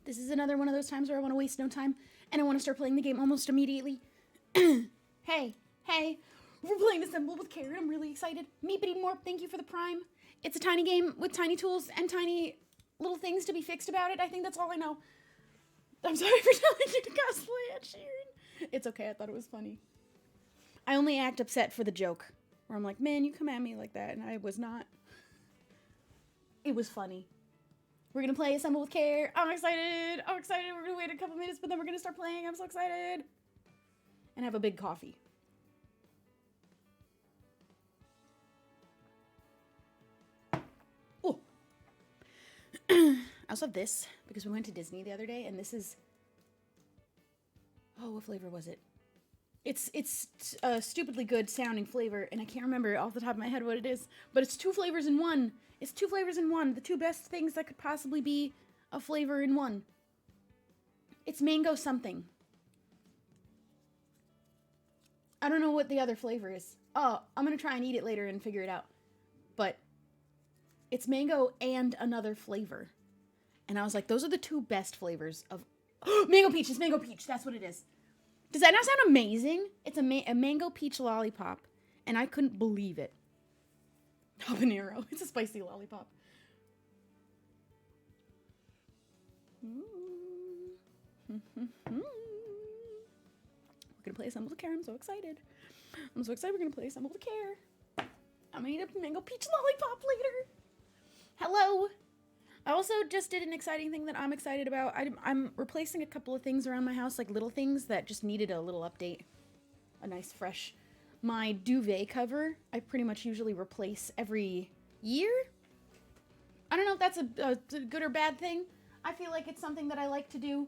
This is another one of those times where I want to waste no time, and I want to start playing the game almost immediately. Hey, we're playing Assemble with Care, and I'm really excited. Meepity Morp, thank you for the Prime. It's a tiny game with tiny tools and tiny little things to be fixed about it. I think that's all I know. I'm sorry for telling you to cosplay Ed Sheeran. It's okay, I thought it was funny. I only act upset for the joke, where I'm like, man, you come at me like that, and I was not. It was funny. We're gonna play Assemble with Care. I'm excited. We're gonna wait a couple minutes, but then we're gonna start playing. I'm so excited. And have a big coffee. Oh. I also have this, because we went to Disney the other day, and this is... Oh, what flavor was it? It's a stupidly good sounding flavor, and I can't remember off the top of my head what it is, but it's 2 flavors in one. It's 2 flavors in one. The 2 best things that could possibly be a flavor in one. It's mango something. I don't know what the other flavor is. Oh, I'm gonna try and eat it later and figure it out. But it's mango and another flavor. And I was like, those are the 2 best flavors of... Mango peach! It's mango peach! That's what it is. Does that not sound amazing? It's a mango peach lollipop, and I couldn't believe it. Habanero. It's a spicy lollipop. We're gonna play Assemble with Care. I'm so excited. We're gonna play Assemble with Care. I'm gonna eat a mango peach lollipop later. Hello. I also just did an exciting thing that I'm excited about. I'm replacing a couple of things around my house, like little things that just needed a little update. A nice fresh... My duvet cover, I pretty much usually replace every year. I don't know if that's a good or bad thing. I feel like it's something that I like to do.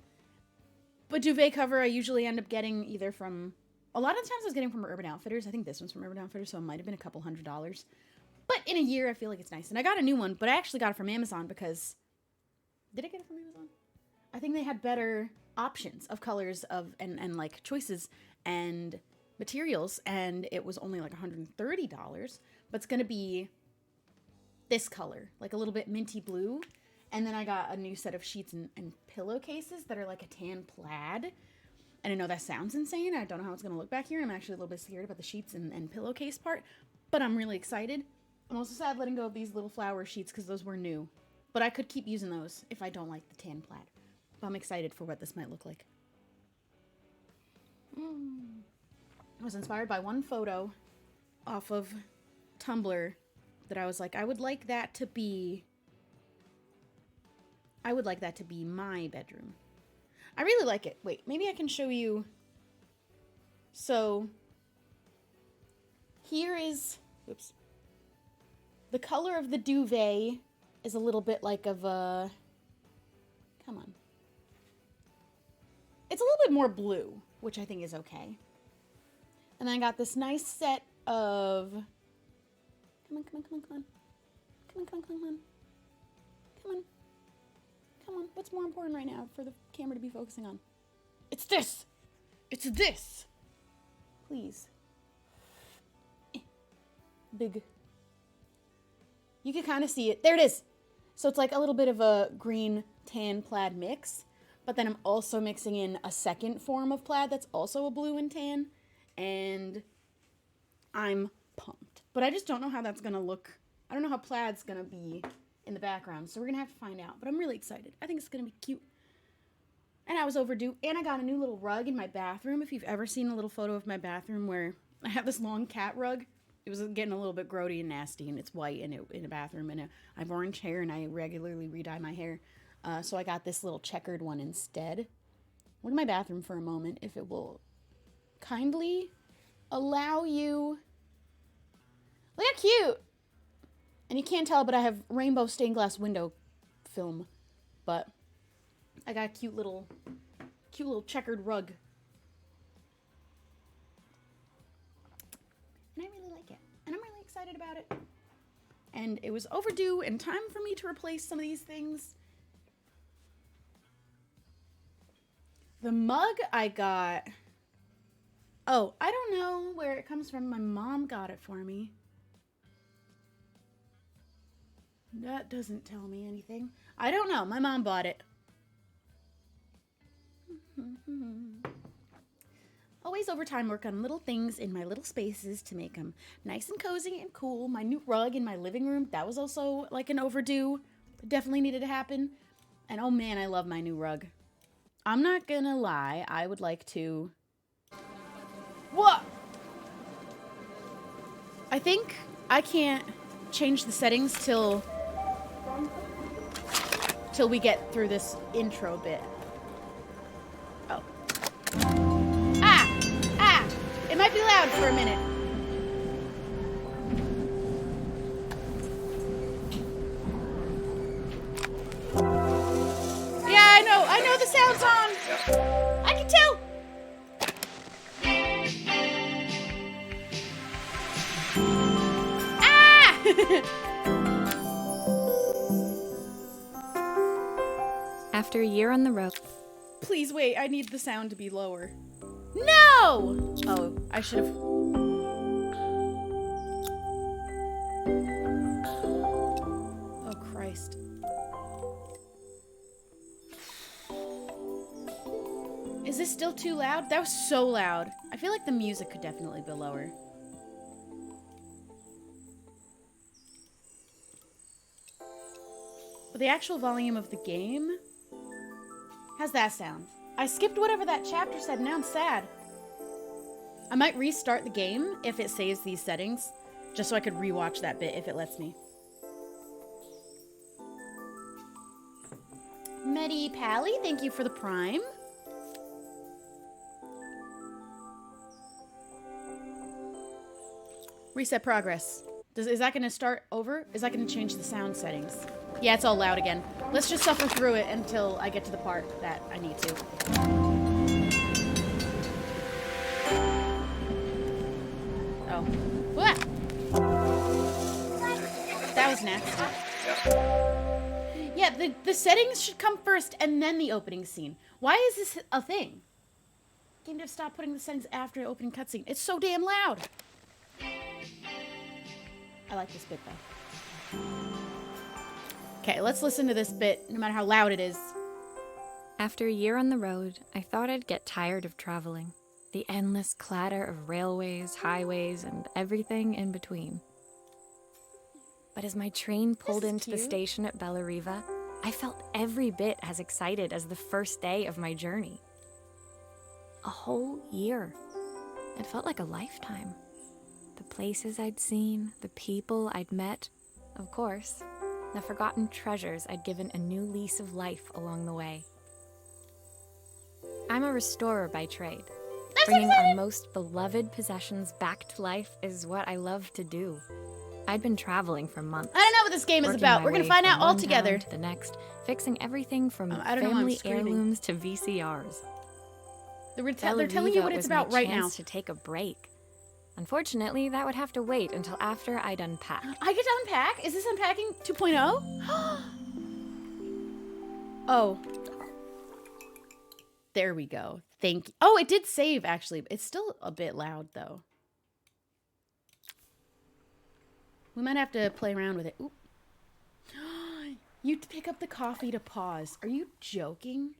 But duvet cover I usually end up getting either from... A lot of the times I was getting from Urban Outfitters. I think this one's from Urban Outfitters, so it might have been a couple $100s. But in a year, I feel like it's nice. And I got a new one, but I actually got it from Amazon because... Did I get it from Amazon? I think they had better options of colors and like choices and materials, and it was only like $130, but it's gonna be this color, like a little bit minty blue. And then I got a new set of sheets and pillowcases that are like a tan plaid. And I know that sounds insane. I don't know how it's gonna look back here. I'm actually a little bit scared about the sheets and pillowcase part, but I'm really excited. I'm also sad letting go of these little flower sheets because those were new. But I could keep using those if I don't like the tan plaid. But I'm excited for what this might look like. I was inspired by one photo off of Tumblr that I was like, I would like that to be my bedroom. I really like it. Wait, maybe I can show you. So here is, oops. The color of the duvet is a little bit like of a, come on. It's a little bit more blue, which I think is okay. And then I got this nice set of, come on. What's more important right now for the camera to be focusing on? It's this. Please. Big. You can kind of see it. There it is. So it's like a little bit of a green tan plaid mix, but then I'm also mixing in a second form of plaid that's also a blue and tan, and I'm pumped. But I just don't know how that's gonna look. I don't know how plaid's gonna be in the background, so we're gonna have to find out, but I'm really excited. I think it's gonna be cute. And I was overdue, and I got a new little rug in my bathroom. If you've ever seen a little photo of my bathroom where I have this long cat rug, it was getting a little bit grody and nasty, and it's white in a bathroom, and I have orange hair, and I regularly re-dye my hair. So I got this little checkered one instead. Look at my bathroom for a moment, if it will kindly allow you. Look how cute! And you can't tell, but I have rainbow stained glass window film. But I got a cute little checkered rug. And I really like it. And I'm really excited about it. And it was overdue and time for me to replace some of these things. The mug I got... Oh, I don't know where it comes from. My mom got it for me. That doesn't tell me anything. I don't know. My mom bought it. Always over time work on little things in my little spaces to make them nice and cozy and cool. My new rug in my living room, that was also like an overdue. It definitely needed to happen. And oh man, I love my new rug. I'm not gonna lie, I would like to... What? I think I can't change the settings till we get through this intro bit. Oh. It might be loud for a minute. Yeah, I know the sound's on. I can tell. After a year on the road. Please wait, I need the sound to be lower. No! Oh, I should have... Oh, Christ. Is this still too loud? That was so loud. I feel like the music could definitely be lower. But the actual volume of the game... How's that sound? I skipped whatever that chapter said, now I'm sad. I might restart the game if it saves these settings, just so I could rewatch that bit if it lets me. Medi Pally, thank you for the Prime. Reset progress. Is that going to start over? Is that going to change the sound settings? Yeah, it's all loud again. Let's just suffer through it until I get to the part that I need to. Oh. Wah! That was nasty. Yeah, the settings should come first and then the opening scene. Why is this a thing? Game dev stopped putting the settings after the opening cutscene. It's so damn loud. I like this bit though. Okay, let's listen to this bit, no matter how loud it is. After a year on the road, I thought I'd get tired of traveling. The endless clatter of railways, highways, and everything in between. But as my train pulled into the station at Bellariva, I felt every bit as excited as the first day of my journey. A whole year. It felt like a lifetime. The places I'd seen, the people I'd met, of course, the forgotten treasures I'd given a new lease of life along the way. I'm a restorer by trade. Bringing our most beloved possessions back to life is what I love to do. I'd been traveling for months. I don't know what this game is about. We're gonna find out all together. To the next, fixing everything from family heirlooms to VCRs. They're telling you what it's about right now. To take a break. Unfortunately, that would have to wait until after I'd unpack. I get to unpack? Is this unpacking 2.0? Oh. There we go. Thank you. Oh, it did save, actually. It's still a bit loud, though. We might have to play around with it. Oop. You pick up the coffee to pause. Are you joking?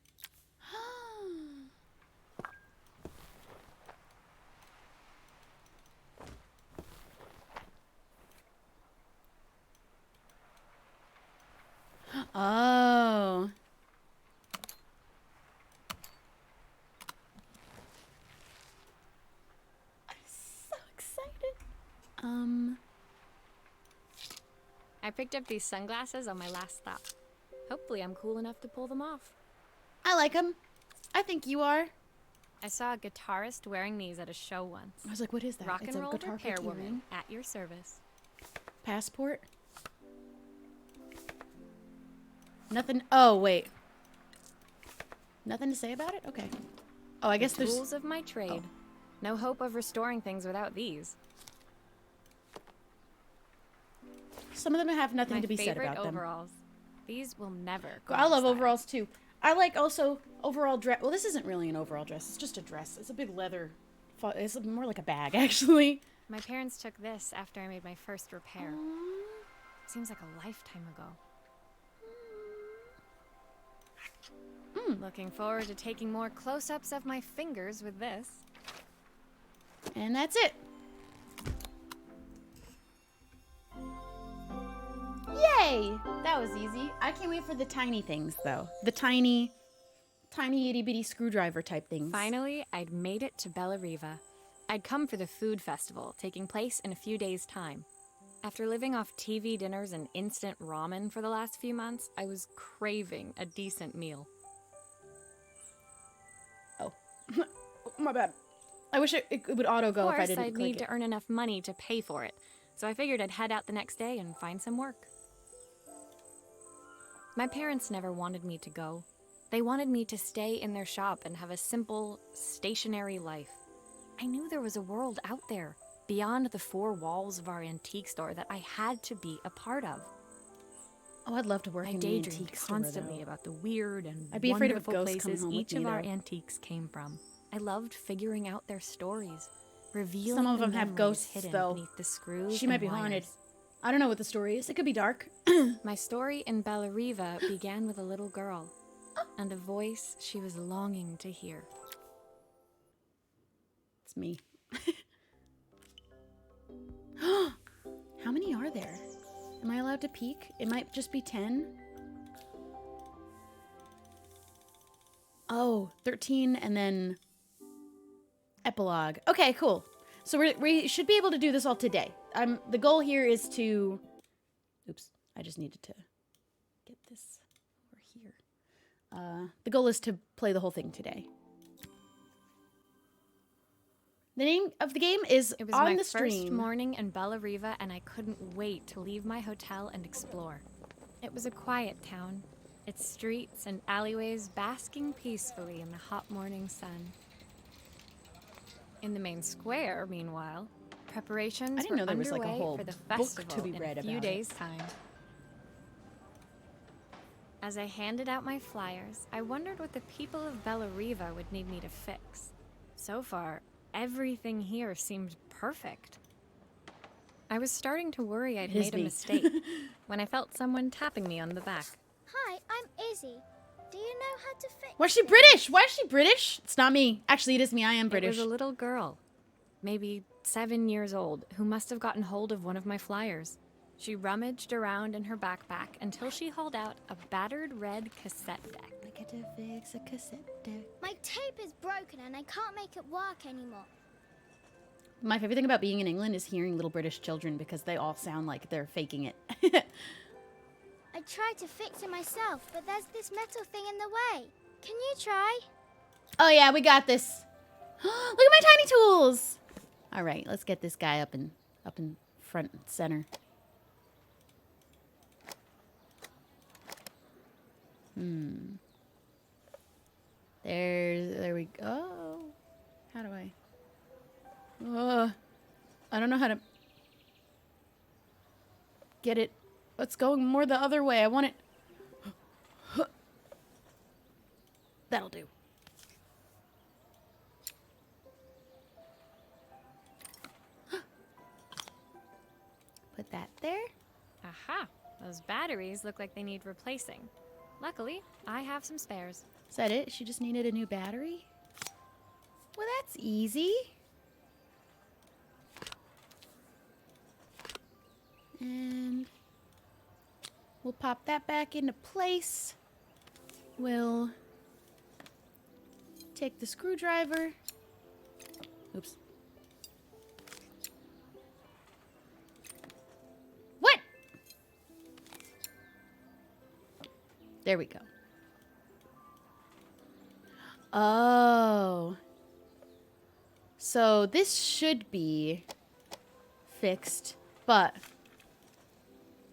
Oh. I'm so excited. I picked up these sunglasses on my last stop. Hopefully I'm cool enough to pull them off. I like them. I think you are. I saw a guitarist wearing these at a show once. I was like, what is that? Rock it's and roll a guitar repair woman at your service. Passport? Nothing. Oh, wait. Nothing to say about it? Okay. Oh, I guess there's... Tools of my trade. Oh. No hope of restoring things without these. Some of them have nothing to be said about them. My favorite overalls. These will never go I love overalls, too. I like also overall dress. Well, this isn't really an overall dress. It's just a dress. It's a big leather... It's more like a bag, actually. My parents took this after I made my first repair. Seems like a lifetime ago. Looking forward to taking more close-ups of my fingers with this. And that's it. Yay! That was easy. I can't wait for the tiny things, though. The tiny itty-bitty screwdriver type things. Finally, I'd made it to Bellariva. I'd come for the food festival, taking place in a few days' time. After living off TV dinners and instant ramen for the last few months, I was craving a decent meal. Oh. My bad. I wish it would auto-go if I didn't Of course, I'd click need it. to earn enough money to pay for it, so I figured I'd head out the next day and find some work. My parents never wanted me to go. They wanted me to stay in their shop and have a simple, stationary life. I knew there was a world out there, beyond the four walls of our antique store, that I had to be a part of. Oh, I'd love to work I in the daydreamed antique store, constantly though. about the weird and I'd be afraid of wonderful ghosts coming places home with each me, of our though. antiques came from. I loved figuring out their stories, revealing Some of the them have memories ghosts, hidden though. beneath the screws She and might be haunted. wires. I don't know what the story is. It could be dark. My story in Bellariva began with a little girl and a voice she was longing to hear. It's me. How many are there? Am I allowed to peek? It might just be 10. Oh, 13 and then epilogue. Okay, cool. So we should be able to do this all today. The goal here is to... Oops, I just needed to get this over here. The goal is to play the whole thing today. The name of the game is It was On my the first Stream. morning in Bellariva, and I couldn't wait to leave my hotel and explore. It was a quiet town, its streets and alleyways basking peacefully in the hot morning sun. In the main square, meanwhile, preparations I didn't know there were was, like, a underway whole for the book festival to be in read a few about it. days' time. As I handed out my flyers, I wondered what the people of Bellariva would need me to fix. So far, everything here seemed perfect. I was starting to worry I'd It is made a me. mistake when I felt someone tapping me on the back. Hi, I'm Izzy. Do you know how to fix Why is she things? British? Why is she British? It's not me. Actually, it is me. I am It British. was a little girl, maybe 7 years old, who must have gotten hold of one of my flyers. She rummaged around in her backpack until she hauled out a battered red cassette deck. I get to fix a cassette deck. My tape is broken and I can't make it work anymore. My favorite thing about being in England is hearing little British children because they all sound like they're faking it. I tried to fix it myself, but there's this metal thing in the way. Can you try? Oh yeah, we got this. Look at my tiny tools. All right, let's get this guy up in front and center. There we go. How do I? I don't know how to get it. It's going more the other way. I want it. That'll do. Put that there. Aha! Those batteries look like they need replacing. Luckily, I have some spares. Is that it? She just needed a new battery? Well, that's easy. And we'll pop that back into place. We'll take the screwdriver. Oops. What? There we go. Oh. So this should be fixed, but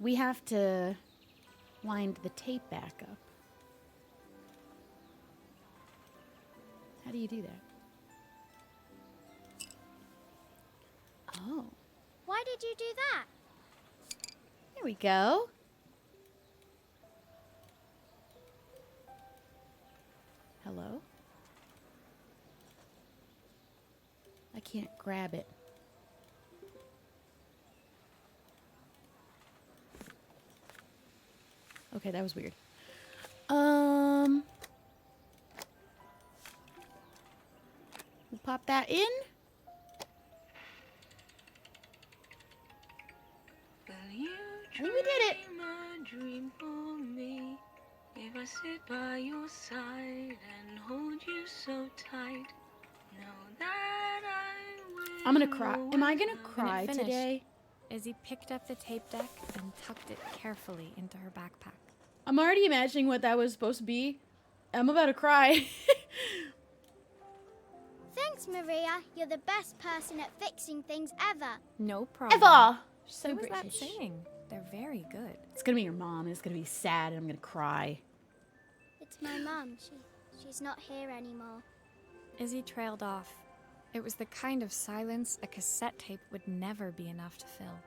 we have to wind the tape back up. How do you do that? Oh, Why did you do that? there we go. Hello? I can't grab it. Okay, that was weird. Pop that in. I think we did it. Dream for me. If I sit by your side and hold you so tight, know that I will. I'm gonna cry. Am I gonna When cry it finished, today? Izzy picked up the tape deck and tucked it carefully into her backpack. I'm already imagining what that was supposed to be. I'm about to cry. Thanks, Maria. You're the best person at fixing things ever. No problem. Eva! So Who was that British. singing? They're very good. It's gonna be your mom. It's gonna be sad and I'm gonna cry. It's my mum. She's not here anymore. Izzy trailed off. It was the kind of silence a cassette tape would never be enough to fill.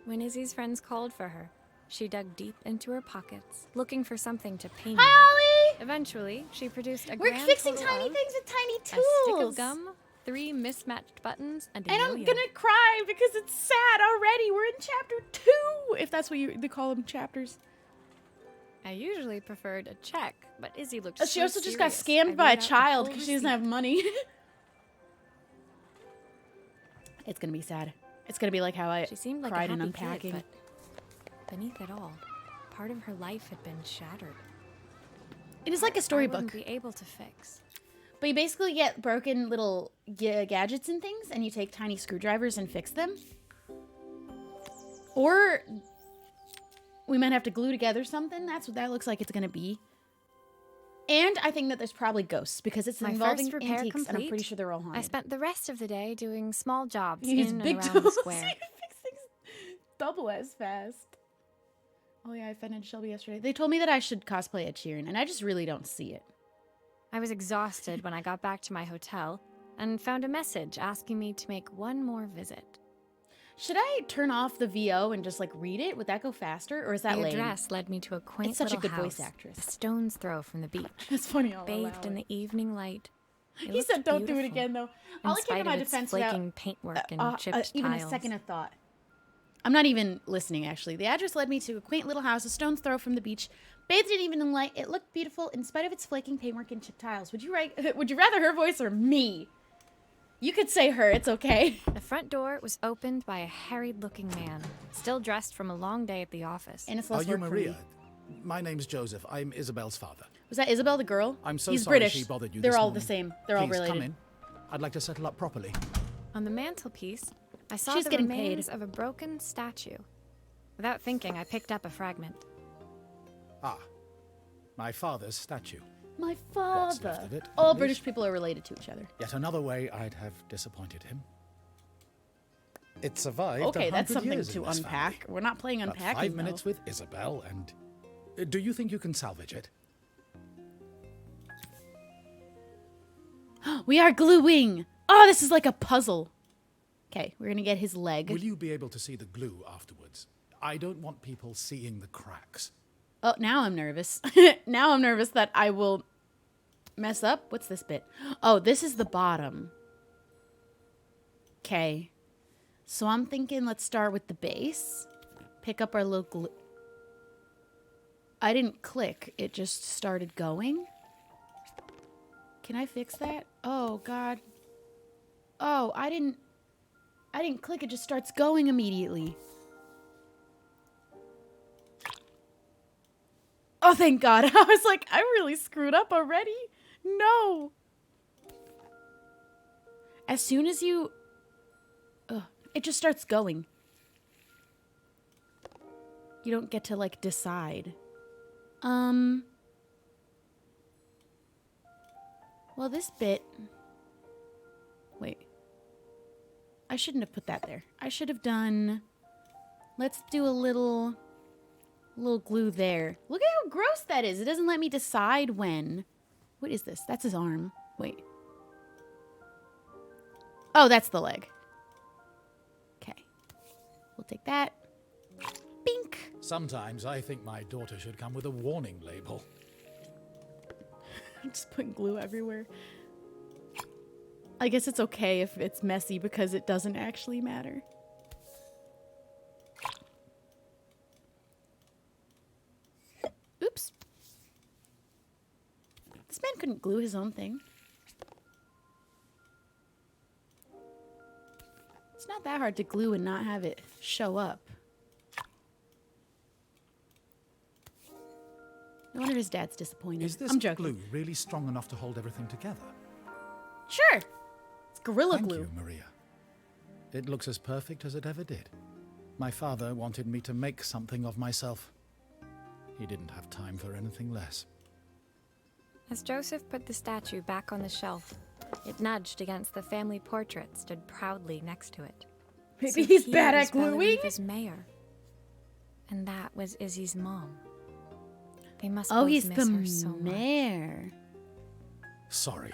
When Izzy's friends called for her, she dug deep into her pockets, looking for something to paint. Hi, Ollie! Eventually, she produced a We're grand fixing total tiny of things with tiny a tools. stick of gum, 3 mismatched buttons, and a And yo-yo. I'm gonna cry because it's sad already. We're in chapter 2, if that's what they call them, chapters. I usually preferred a check, but Izzy looked She so also just got serious, scammed I by a wrote out the child whole because she doesn't receipt. have money. It's gonna be sad. It's gonna be like how I She seemed like cried a in happy unpacking. kid, but beneath it all, part of her life had been shattered. It is like a I storybook. wouldn't be able to fix. But you basically get broken little gadgets and things, and you take tiny screwdrivers and fix them. Or we might have to glue together something. That's what that looks like it's going to be. And I think that there's probably ghosts, because it's My involving first repair antiques, and I'm complete, pretty sure they're all haunted. I spent the rest of the day doing small jobs You use in big and around the tools. square. You fix things double as fast. Oh yeah, I offended Shelby yesterday. They told me that I should cosplay Ed Sheeran, and I just really don't see it. I was exhausted when I got back to my hotel and found a message asking me to make one more visit. Should I turn off the VO and just like read it? Would that go faster, or is that The lame? address led me to a quaint It's such a little good voice house, actress. a stone's throw from the beach, That's funny. I'll allow bathed in it. the evening light. It He looked said, "Don't do it beautiful, again, though." in I'll give spite my of its defense flaking paintwork and chipped even tiles. a second of thought. I'm not even listening. Actually, the address led me to a quaint little house, a stone's throw from the beach, bathed in evening light. It looked beautiful in spite of its flaking paintwork and chipped tiles. Would you rather her voice or me? You could say her. It's okay. The front door was opened by a harried-looking man, still dressed from a long day at the office. And it's Are less you work for me. Maria? My name's Joseph. I'm Isabel's father. Was that Isabel the girl? I'm so He's sorry British. she bothered you They're this all morning. the same. They're all Please, related. come in. I'd like to settle up properly. On the mantelpiece, I saw She's the getting paid. remains of a broken statue. Without thinking, I picked up a fragment. Ah, my father's statue. My What's father. left of it, at All least. British people are related to each other. Yet another way I'd have disappointed him. It survived. Okay, 100 that's something years to in this unpack. family. We're not playing But unpacking. 5 minutes though. with Isabel, and do you think you can salvage it? We are gluing. Oh, this is like a puzzle. Okay, we're gonna get his leg. Will you be able to see the glue afterwards? I don't want people seeing the cracks. Oh, now I'm nervous. Now I'm nervous that I will mess up. What's this bit? Oh, this is the bottom. Okay. So I'm thinking let's start with the base. Pick up our little glue. I didn't click. It just started going. Can I fix that? Oh, God. Oh, I didn't click. It just starts going immediately. Oh, thank God. I was like, I really screwed up already. No. As soon as you... Ugh, it just starts going. You don't get to, like, decide. Well, this bit... Wait. I shouldn't have put that there. I should have done... Let's do a little glue there. Look at how gross that is. It doesn't let me decide when. What is this? That's his arm. Wait. Oh, that's the leg. Okay. We'll take that. Bink. Sometimes I think my daughter should come with a warning label. I'm just putting glue everywhere. I guess it's okay if it's messy because it doesn't actually matter. Oops. This man couldn't glue his own thing. that hard to glue and not have it show up. No wonder his dad's disappointed. Is this I'm joking. glue really strong enough to hold everything together? Sure. It's Gorilla Thank Glue. you, Maria. It looks as perfect as it ever did. My father wanted me to make something of myself. He didn't have time for anything less. As Joseph put the statue back on the shelf, it nudged against the family portrait stood proudly next to it. Maybe So he's here bad was at gluing. Bellariva's mayor. And that was Izzy's mom. They must Oh, both he's miss the her so much. mayor. Sorry,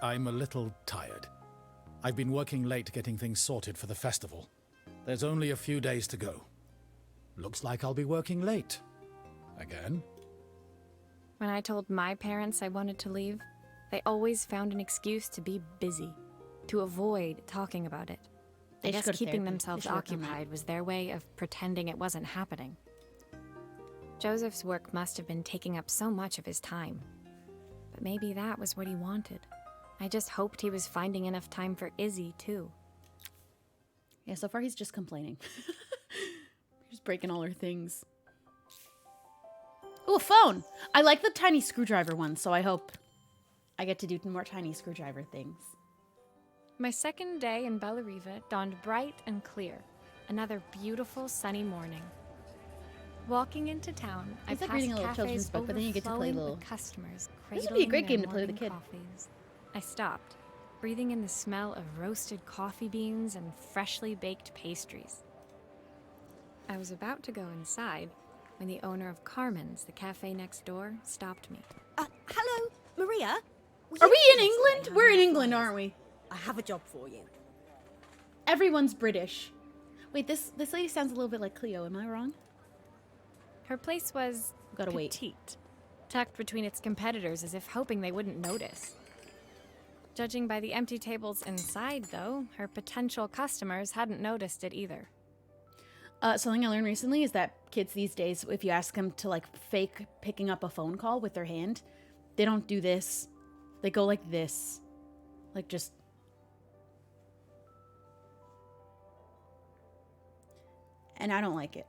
I'm a little tired. I've been working late getting things sorted for the festival. There's only a few days to go. Looks like I'll be working late. Again? When I told my parents I wanted to leave, they always found an excuse to be busy, to avoid talking about it. They I should guess go to keeping therapy. They themselves should work on that. occupied was their way of pretending it wasn't happening. Joseph's work must have been taking up so much of his time. But maybe that was what he wanted. I just hoped he was finding enough time for Izzy, too. Yeah, so far he's just complaining. He's breaking all her things. Ooh, a phone! I like the tiny screwdriver one, so I hope I get to do more tiny screwdriver things. My second day in Bellariva dawned bright and clear. Another beautiful sunny morning. Walking into town, I It's like passed reading a little cafes children's book, but then you get to play overflowing little- with customers. This would be a great cradling game their to play with a morning kid. coffees. I stopped, breathing in the smell of roasted coffee beans and freshly baked pastries. I was about to go inside when the owner of Carmen's, the cafe next door, stopped me. Hello, Maria? Are we in England? We're in England, aren't we? I have a job for you. Everyone's British. Wait, this lady sounds a little bit like Cleo. Am I wrong? Her place was Gotta wait. petite, tucked between its competitors as if hoping they wouldn't notice. Judging by the empty tables inside, though, her potential customers hadn't noticed it either. Something I learned recently is that kids these days, if you ask them to like fake picking up a phone call with their hand, they don't do this. They go like this. Like just... And I don't like it.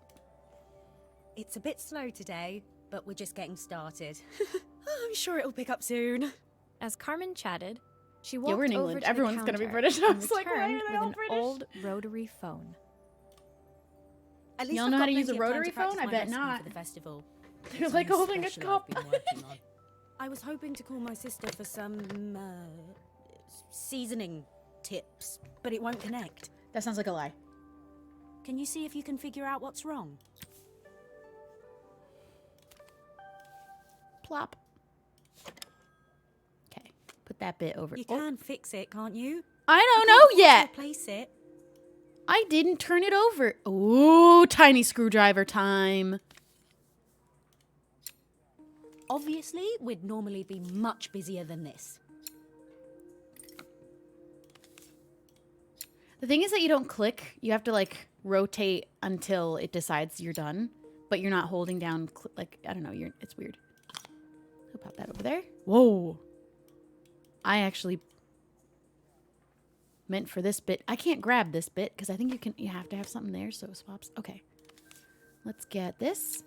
It's a bit slow today, but we're just getting started. I'm sure it'll pick up soon. As Carmen chatted, she walked we're in over England. to Everyone's the gonna be counter British. I and was like, why are returned they with all an British? old rotary phone. At least Y'all I've know how got to use a plenty of time rotary to practice phone? I my bet recipe not. For the festival. They're It's like something holding a special I've cup. been working on. I was hoping to call my sister for some seasoning tips, but it won't connect. That sounds like a lie. Can you see if you can figure out what's wrong? Plop. Okay, put that bit over. You Oh, can fix it, can't you? I don't Can't know afford to yet. Replace it. I didn't turn it over. Ooh, tiny screwdriver time. Obviously, we'd normally be much busier than this. The thing is that you don't click. You have to like rotate until it decides you're done, but you're not holding down. Like I don't know. It's weird. I'll pop that over there. Whoa. I actually meant for this bit. I can't grab this bit because I think you have to have something there so it swaps. Okay. Let's get this.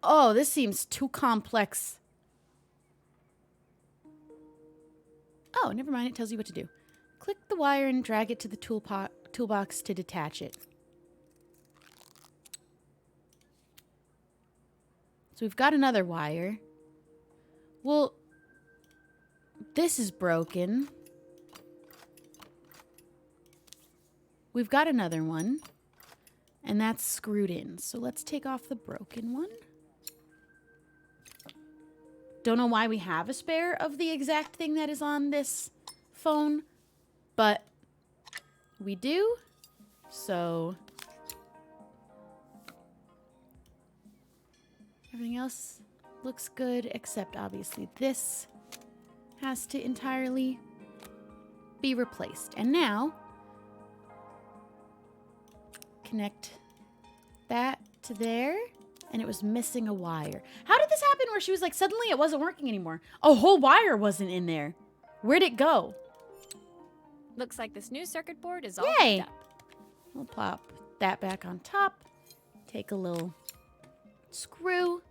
Oh, this seems too complex. Oh, never mind. It tells you what to do. Click the wire and drag it to the toolbox to detach it. So we've got another wire. Well, this is broken. We've got another one. And that's screwed in. So let's take off the broken one. Don't know why we have a spare of the exact thing that is on this phone, but we do. So everything else looks good, except obviously this has to entirely be replaced. And now connect that to there. And it was missing a wire. How did this happen where she was like, suddenly it wasn't working anymore? A whole wire wasn't in there. Where'd it go? Looks like this new circuit board is all Yay! hooked up. We'll pop that back on top. Take a little screw.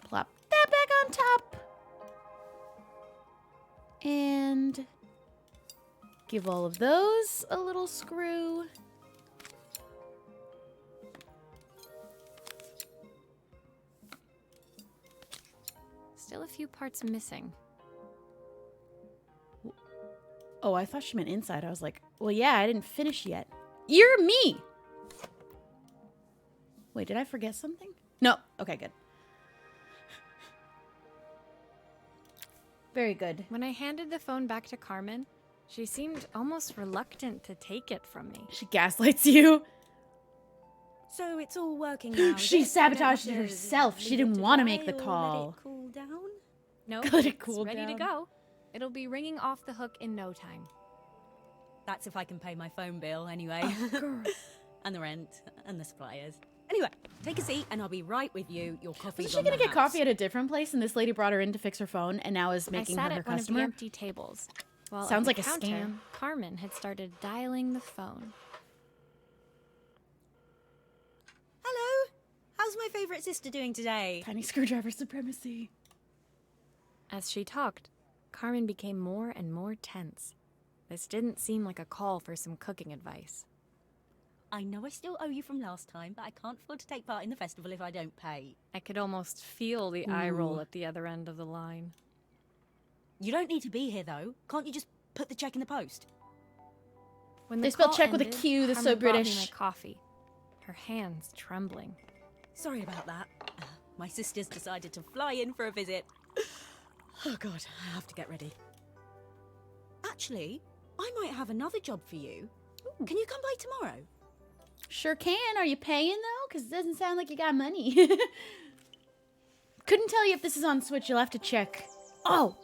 Plop that back on top. And give all of those a little screw. Still a few parts missing. Oh, I thought she meant inside. I was like, well, yeah, I didn't finish yet. You're me! Wait, did I forget something? No. Okay, good. Very good. When I handed the phone back to Carmen, she seemed almost reluctant to take it from me. She gaslights you. So it's all working now. is She it? I don't sabotaged have it to herself. She leave it didn't to want to dry make the or let call. it cool down? Nope, Let it it's cool ready to down. go. It'll be ringing off the hook in no time. That's if I can pay my phone bill anyway. Girl. And the rent and the suppliers. Anyway, take a seat and I'll be right with you. Your coffee's Was she on gonna the get coffee house. at a different place, and this lady brought her in to fix her phone, and now is making I her sat her at one of the customer? empty tables. While Sounds at like the a counter, scam. Carmen had started dialing the phone. Hello. How's my favourite sister doing today? Tiny screwdriver supremacy. As she talked, Carmen became more and more tense. This didn't seem like a call for some cooking advice. I know I still owe you from last time, but I can't afford to take part in the festival if I don't pay. I could almost feel the eye roll Ooh. at the other end of the line. You don't need to be here though. Can't you just put the check in the post? When They the spell call check with a ended, Q, that's so Carmen brought me British. my coffee, her hands trembling. Sorry about that. My sister's decided to fly in for a visit. Oh god, I have to get ready. Actually, I might have another job for you. Can you come by tomorrow? Sure can. Are you paying though? Because it doesn't sound like you got money. Couldn't tell you if this is on Switch. You'll have to check. Oh!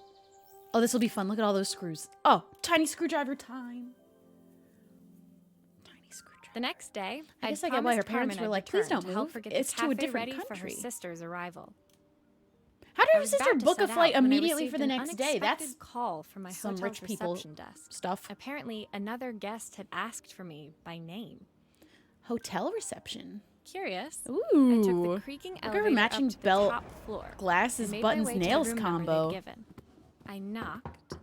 Oh, this will be fun. Look at all those screws. Oh, tiny screwdriver time. Tiny screwdriver. The next day, I I'd guess I get why her promised parents Carmen were I'd like, "Please return don't to help move. her get It's the to a cafe different ready country." for her sister's arrival. How did I her was sister about to book a set flight out when I immediately received for the an next day? That's unexpected call from my some hotel's rich people reception desk. stuff. Apparently, another guest had asked for me by name. Hotel reception. Curious, Ooh. I took the creaking Look at her elevator matching up to the belt, top floor. glasses, and made buttons, my way to the nails room number they'd combo. given. I knocked.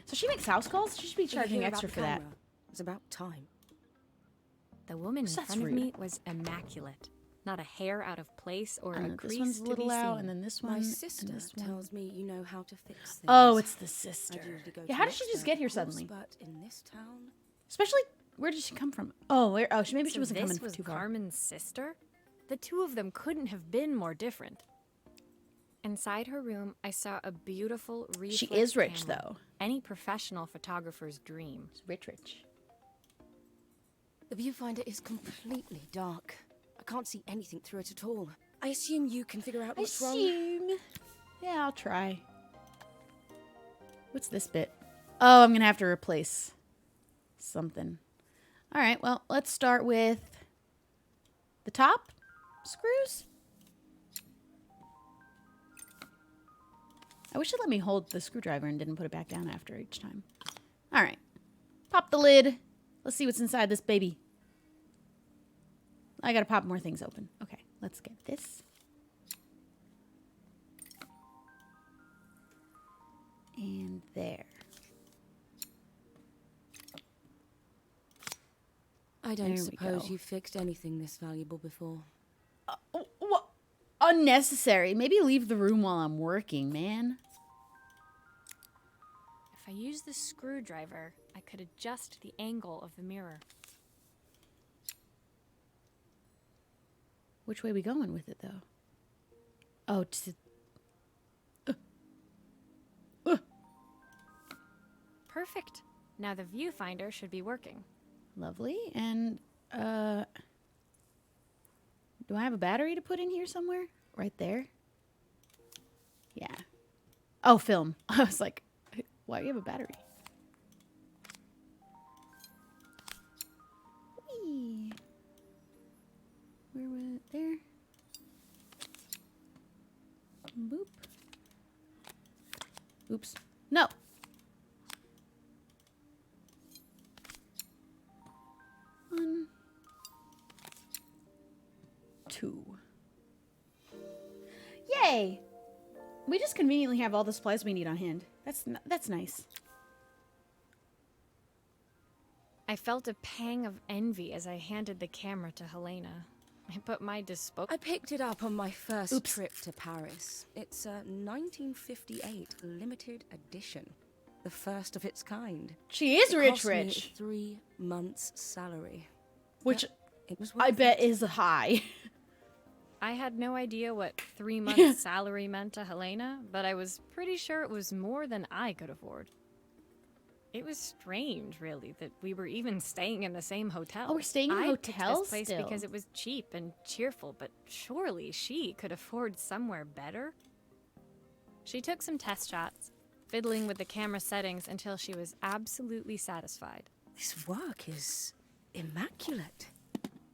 So she makes house calls? She should be Did you charging hear extra about for the that. camera? It's about time. The woman in That's front of rude. me was immaculate. Not a hair out of place or a This crease one's a to little be out, seen. and then this one, My and sister this one. tells me you know how to fix things. Oh, it's the I'd sister. usually go Yeah, to how an did she just expert, get here of course, suddenly? But in this town, Especially, where did she come from? Oh, where? Oh, maybe she So wasn't this coming was too far. Carmen's sister? The two of them couldn't have been more different. Inside her room, I saw a beautiful reflex She is rich, camera. though. Any professional photographer's dream. She's rich. the viewfinder is completely dark. I can't see anything through it at all. I assume you can figure out what's wrong. Yeah, I'll try. What's this bit? Oh, I'm going to have to replace something. All right, well, let's start with the top screws. I wish it let me hold the screwdriver and didn't put it back down after each time. All right. Pop the lid. Let's see what's inside this baby. I got to pop more things open. Okay, let's get this. And there. I don't There we suppose go. you've fixed anything this valuable before. What? Unnecessary. Maybe leave the room while I'm working, man. If I used the screwdriver, I could adjust the angle of the mirror. Which way we going with it, though? Oh, Perfect. Now the viewfinder should be working. lovely. And, do I have a battery to put in here somewhere? Right there? Yeah. Oh, film. I was like, why do you have a battery? Whee. Where was it? There. Boop. Oops. No. 2. Yay! We just conveniently have all the supplies we need on hand. That's nice. I felt a pang of envy as I handed the camera to Helena. I put my I picked it up on my first Oops. trip to Paris. It's a 1958 limited edition. The first of its kind. She is It rich, cost me rich. 3 months' salary. Which It was I worth bet it. is high. I had no idea what 3 months' salary meant to Helena, but I was pretty sure it was more than I could afford. It was strange, really, that we were even staying in the same hotel. Oh, we're staying in a I hotel picked this place still. because it was cheap and cheerful, but surely she could afford somewhere better. She took some test shots, fiddling with the camera settings until she was absolutely satisfied. This work is immaculate.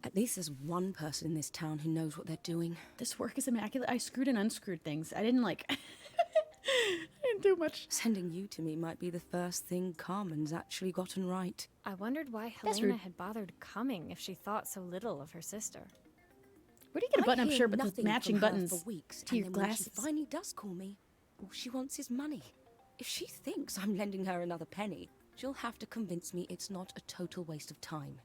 At least there's one person in this town who knows what they're doing. This work is immaculate. I screwed and unscrewed things. I didn't like... I didn't do much. Sending you to me might be the first thing Carmen's actually gotten right. I wondered why That's Helena rude. had bothered coming if she thought so little of her sister. Where do you get a I button-up hear shirt with the nothing matching from her buttons for weeks, to your and then when glasses? she finally does call me, all she wants is money. If she thinks I'm lending her another penny, she'll have to convince me it's not a total waste of time.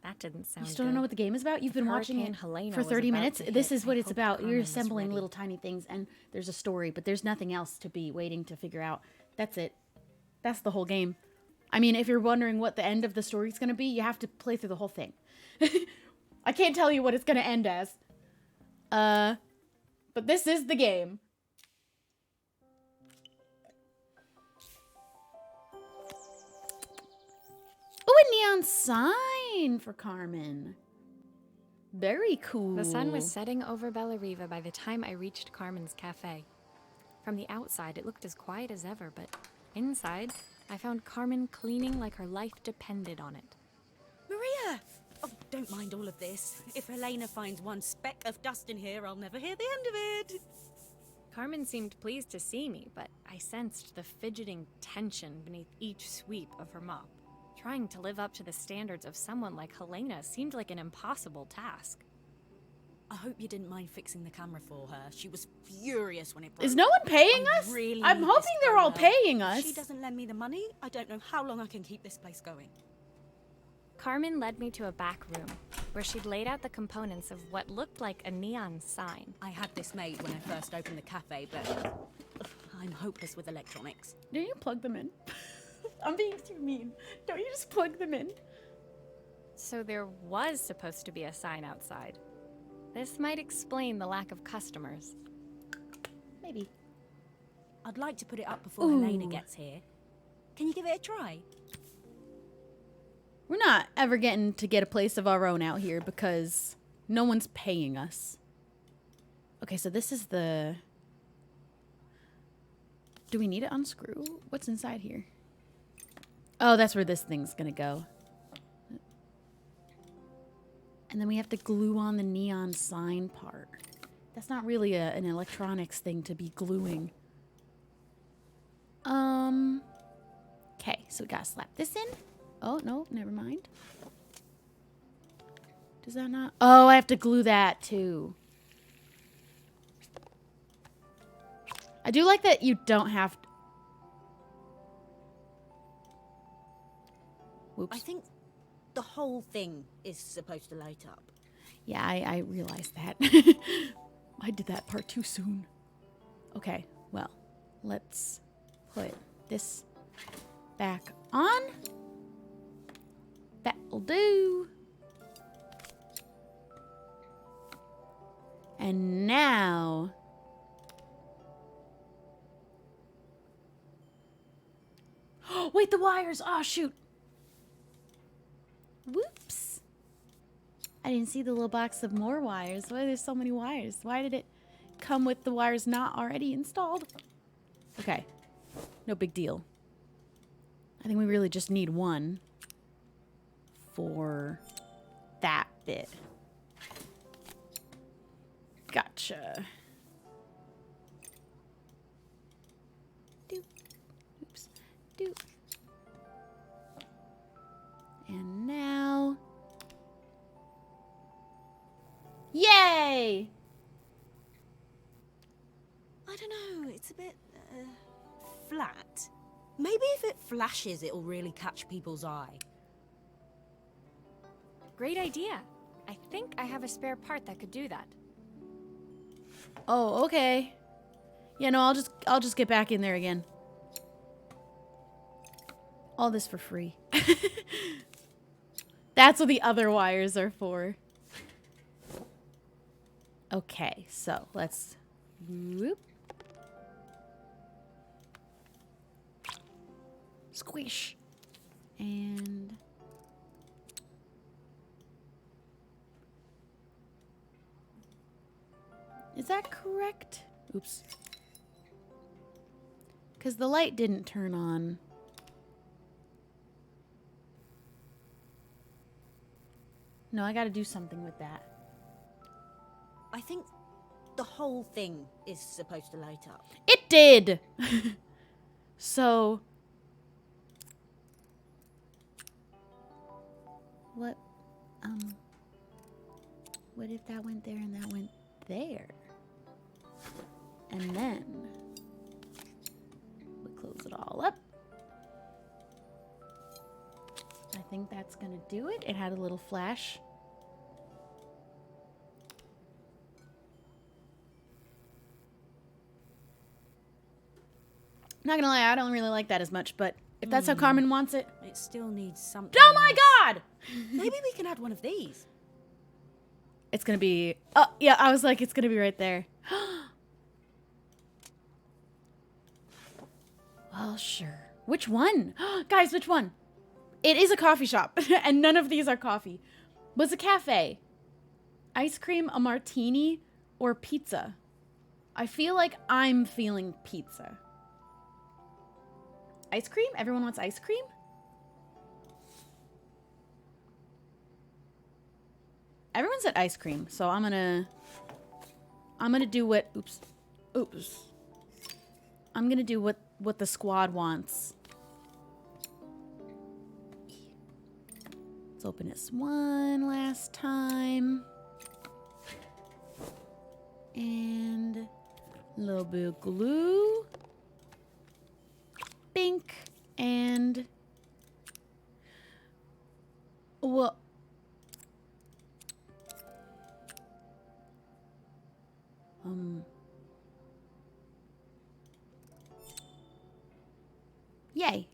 That didn't sound You still don't know good. what the game is about? You've been watching Hurricane it Helena for was 30 about minutes? to This hit. is what I it's hope about. You're Carmen is assembling ready. little tiny things, and there's a story, but there's nothing else to be waiting to figure out. That's it. That's the whole game. I mean, if you're wondering what the end of the story is going to be, you have to play through the whole thing. I can't tell you what it's going to end as. But this is the game. Oh, a neon sign for Carmen. Very cool. The sun was setting over Bellariva by the time I reached Carmen's cafe. From the outside, it looked as quiet as ever, but inside, I found Carmen cleaning like her life depended on it. Maria! Oh, don't mind all of this. If Helena finds one speck of dust in here, I'll never hear the end of it. Carmen seemed pleased to see me, but I sensed the fidgeting tension beneath each sweep of her mop. Trying to live up to the standards of someone like Helena seemed like an impossible task. I hope you didn't mind fixing the camera for her. She was furious when it broke. Is no one paying I us? really I'm need hoping this they're all photo. paying us. If she doesn't lend me the money, I don't know how long I can keep this place going. Carmen led me to a back room, where she'd laid out the components of what looked like a neon sign. I had this made when I first opened the cafe, but I'm hopeless with electronics. Don't you plug them in? I'm being too mean. Don't you just plug them in? So there was supposed to be a sign outside. This might explain the lack of customers. Maybe. I'd like to put it up before Helena gets here. Can you give it a try? We're not ever getting to get a place of our own out here because no one's paying us. Okay, so this is the... Do we need to unscrew? What's inside here? Oh, that's where this thing's gonna go. And then we have to glue on the neon sign part. That's not really an electronics thing to be gluing. Okay, so we gotta slap this in. Oh, no, never mind. Does that not? Oh, I have to glue that too. I do like that you don't have to. Whoops. I think the whole thing is supposed to light up. Yeah, I realized that. I did that part too soon. Okay, well, let's put this back on. That'll do. And now... Wait, the wires! Oh, shoot! Whoops! I didn't see the little box of more wires. Why are there so many wires? Why did it come with the wires not already installed? Okay. No big deal. I think we really just need one for that bit. Gotcha. Doop. Oops. Doop. And now... Yay! I don't know, it's a bit flat. Maybe if it flashes, it'll really catch people's eye. Great idea. I think I have a spare part that could do that. Oh, okay. Yeah, no, I'll just get back in there again. All this for free. That's what the other wires are for. Okay, so let's whoop. Squish. And is that correct? Oops. Because the light didn't turn on. No, I gotta do something with that. I think the whole thing is supposed to light up. It did! So... What if that went there and that went there? And then... we close it all up. I think that's gonna do it. It had a little flash. Not gonna lie, I don't really like that as much, but if that's how Carmen wants it. It still needs something. Oh my god! Maybe we can add one of these. It's gonna be... oh, yeah, I was like, it's gonna be right there. Well, sure. Which one? Guys, which one? It is a coffee shop, and none of these are coffee. Was a cafe. Ice cream, a martini, or pizza? I feel like I'm feeling pizza. Ice cream? Everyone wants ice cream? Everyone said ice cream, so I'm gonna do what... oops. I'm gonna do what the squad wants. Let's open this one last time. And a little bit of glue. Bink. And... well... Yay.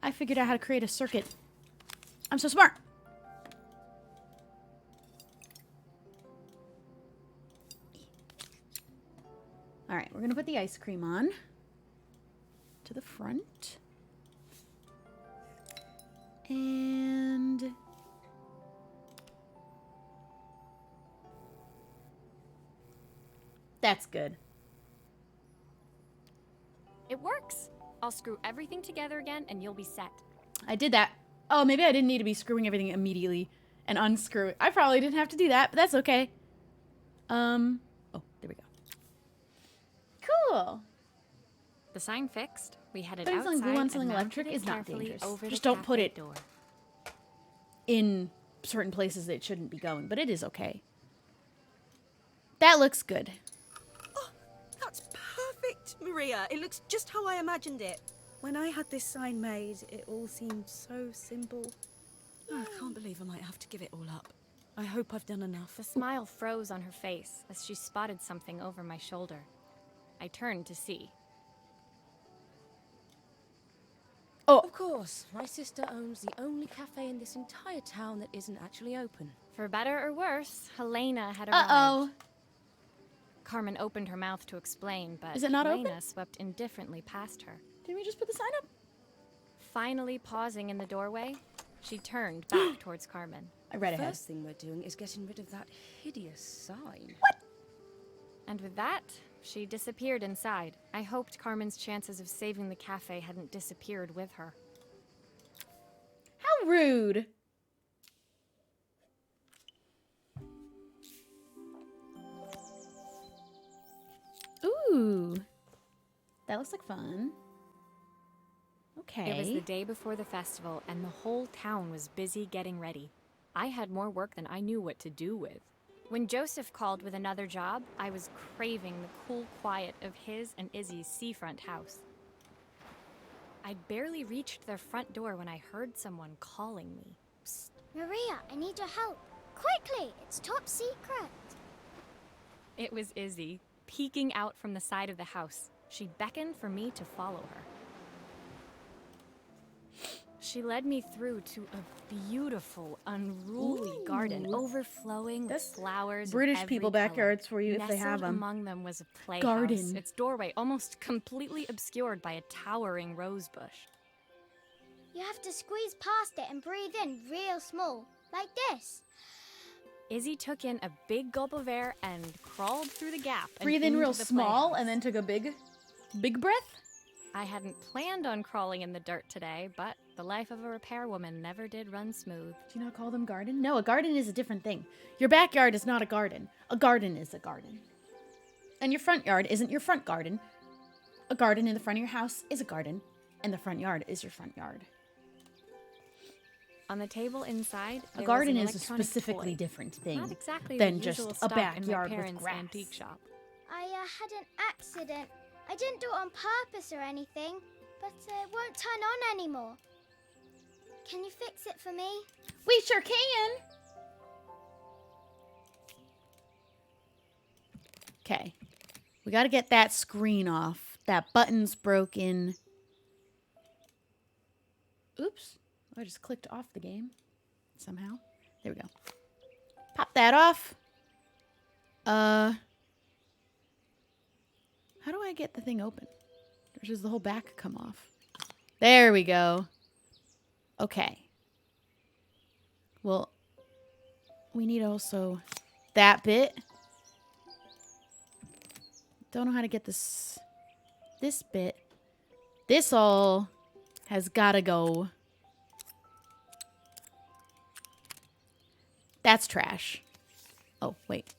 I figured out how to create a circuit. I'm so smart. All right, we're gonna put the ice cream on to the front. And that's good. It works. I'll screw everything together again and you'll be set. I did that. Oh, maybe I didn't need to be screwing everything immediately and unscrew it. I probably didn't have to do that, but that's okay. Oh, there we go. Cool. The sign fixed. We headed Putting outside some glue on and something mounted electric it is not carefully dangerous. over Just the don't put cafe it door. in certain places that it shouldn't be going, but it is okay. That looks good. Oh, that's perfect, Maria. It looks just how I imagined it. When I had this sign made, it all seemed so simple. Oh, I can't believe I might have to give it all up. I hope I've done enough. The smile froze on her face as she spotted something over my shoulder. I turned to see. Oh, Of course, my sister owns the only cafe in this entire town that isn't actually open. For better or worse, Helena had arrived. uh-oh. Carmen opened her mouth to explain, but Is it not Helena open? swept indifferently past her. Didn't we just put the sign up? Finally pausing in the doorway, she turned back towards Carmen. I read ahead. First thing we're doing is getting rid of that hideous sign. And with that, she disappeared inside. I hoped Carmen's chances of saving the cafe hadn't disappeared with her. How rude. Ooh. That looks like fun. Okay. It was the day before the festival, and the whole town was busy getting ready. I had more work than I knew what to do with. When Joseph called with another job, I was craving the cool quiet of his and Izzy's seafront house. I'd barely reached their front door when I heard someone calling me. Psst, Maria, I need your help. Quickly, it's top secret. It was Izzy, peeking out from the side of the house. She beckoned for me to follow her. She led me through to a beautiful, unruly garden, overflowing with flowers. British of every people color. backyards for you if they have Nestled them. among them was a playhouse, Garden. its doorway almost completely obscured by a towering rose bush. You have to squeeze past it and breathe in real small, like this. Izzy took in a big gulp of air and crawled through the gap. and Breathe in into real the small playhouse. and then took a big breath. I hadn't planned on crawling in the dirt today, but the life of a repairwoman never did run smooth. Do you not call them garden? No, a garden is a different thing. Your backyard is not a garden. A garden is a garden. And your front yard isn't your front garden. A garden in the front of your house is a garden, and the front yard is your front yard. On the table inside, A there garden was an is a electronic specifically toy. different thing Not exactly than the just usual a stock backyard in my with parents' grass. antique shop. I had an accident. I didn't do it on purpose or anything, but it won't turn on anymore. Can you fix it for me? We sure can. Okay. We got to get that screen off. That button's broken. Oops. I just clicked off the game somehow. There we go. Pop that off. How do I get the thing open? Or does the whole back come off? There we go. Okay. Well, we need also that bit. Don't know how to get this bit. This all has gotta go. That's trash. Oh, wait.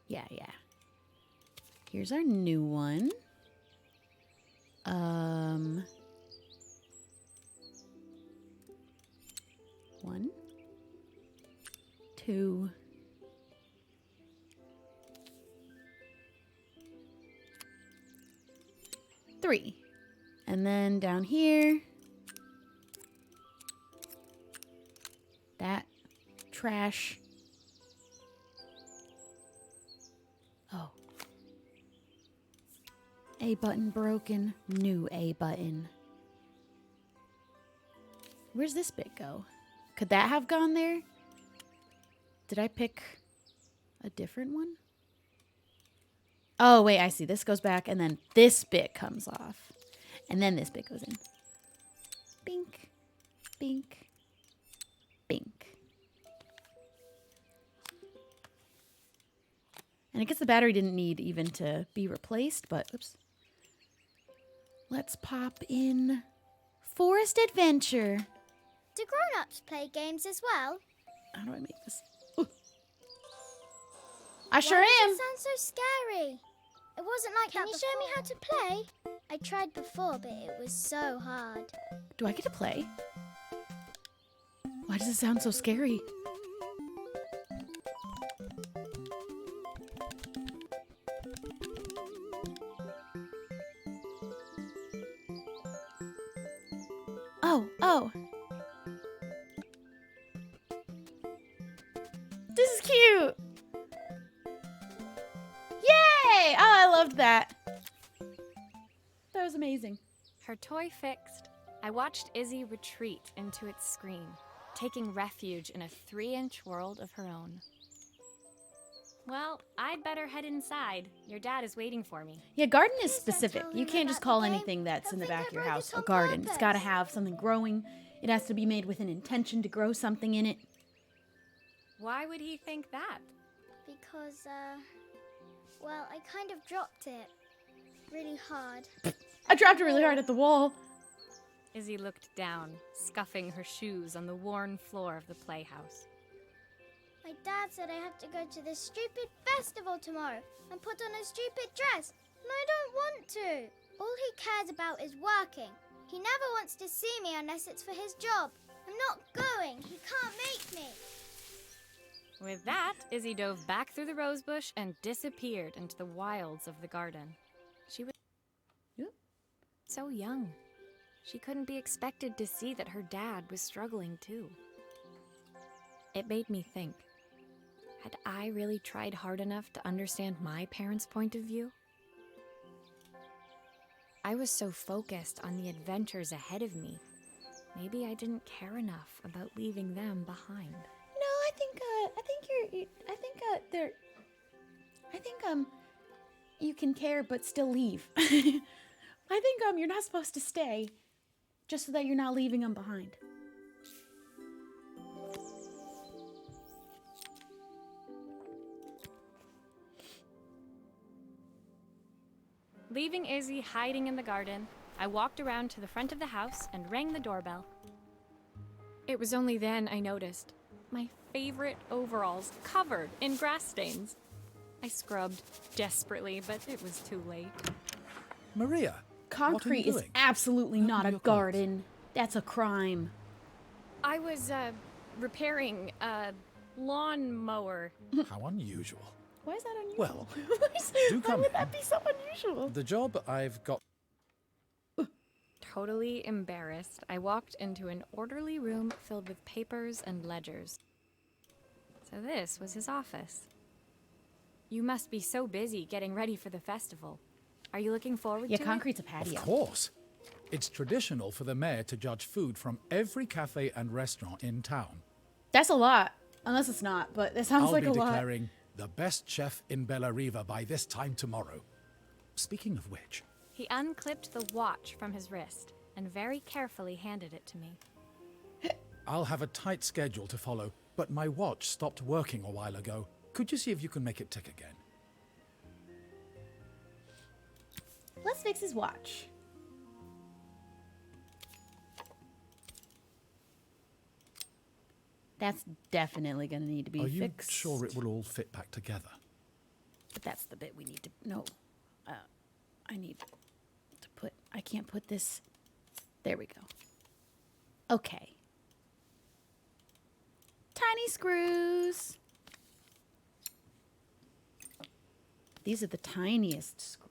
Yeah. Here's our new one. 1, 2, 3. And then down here, that trash. Oh. A button broken, new A button. Where's this bit go? Could that have gone there? Did I pick a different one? Oh, wait, I see. This goes back, and then this bit comes off. And then this bit goes in. Bink, bink, bink. And I guess the battery didn't need even to be replaced, but oops. Let's pop in Forest Adventure. Do grown-ups play games as well? How do I make this? Ooh. I sure Why does am. it sound so scary? It wasn't like that before. Can you show me how to play? I tried before, but it was so hard. Do I get to play? Why does it sound so scary? Oh. This is cute. Yay! Oh, I loved that. That was amazing. Her toy fixed, I watched Izzy retreat into its screen, taking refuge in a 3-inch world of her own. Well, I'd better head inside. Your dad is waiting for me. Yeah, garden is Please don't specific. tell You him can't just about call the game. anything that's in the He'll back think of your I wrote house it a on garden. It's got to purpose. have something growing. It has to be made with an intention to grow something in it. Why would he think that? Because, well, I kind of dropped it really hard. I dropped it really hard at the wall. Izzy looked down, scuffing her shoes on the worn floor of the playhouse. My dad said I have to go to this stupid festival tomorrow and put on a stupid dress, and I don't want to. All he cares about is working. He never wants to see me unless it's for his job. I'm not going. He can't make me. With that, Izzy dove back through the rosebush and disappeared into the wilds of the garden. She was Yep. so young. She couldn't be expected to see that her dad was struggling too. It made me think, had I really tried hard enough to understand my parents' point of view? I was so focused on the adventures ahead of me. Maybe I didn't care enough about leaving them behind. No, I think you can care but still leave. I think you're not supposed to stay just so that you're not leaving them behind. Leaving Izzy hiding in the garden, I walked around to the front of the house and rang the doorbell. It was only then I noticed my favorite overalls covered in grass stains. I scrubbed desperately, but it was too late. Maria, Concrete what are you is doing? absolutely not a your clothes. garden. That's a crime. I was, repairing a lawnmower. How unusual. Why is that unusual? Well, do Why come would in. that be so unusual? The job I've got. Totally embarrassed, I walked into an orderly room filled with papers and ledgers. So this was his office. You must be so busy getting ready for the festival. Are you looking forward Yeah, to concrete's a Of patio. course. It's traditional for the mayor to judge food from every cafe and restaurant in town. That's a lot. Unless it's not, but that sounds I'll like be a lot. declaring the best chef in Bella Riva by this time tomorrow. Speaking of which, He unclipped the watch from his wrist and very carefully handed it to me. I'll have a tight schedule to follow, but my watch stopped working a while ago. Could you see if you can make it tick again? Let's fix his watch. That's definitely going to need to be Are you fixed. sure it will all fit back together? But that's the bit we need to... No. I need to put... I can't put this... There we go. Okay. Tiny screws. These are the tiniest screws.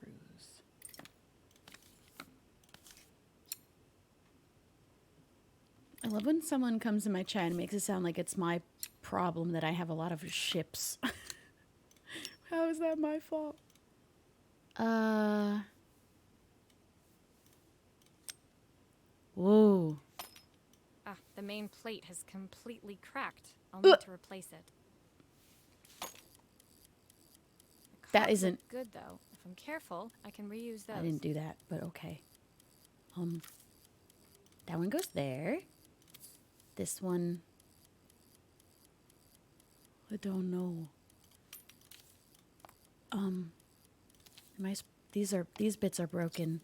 I love when someone comes in my chat and makes it sound like it's my problem that I have a lot of ships. How is that my fault? Whoa. Ah, the main plate has completely cracked. I'll need to replace it. The That cards isn't- look good though. If I'm careful, I can reuse those. I didn't do that, but okay. That one goes there. This one, I don't know. These bits are broken.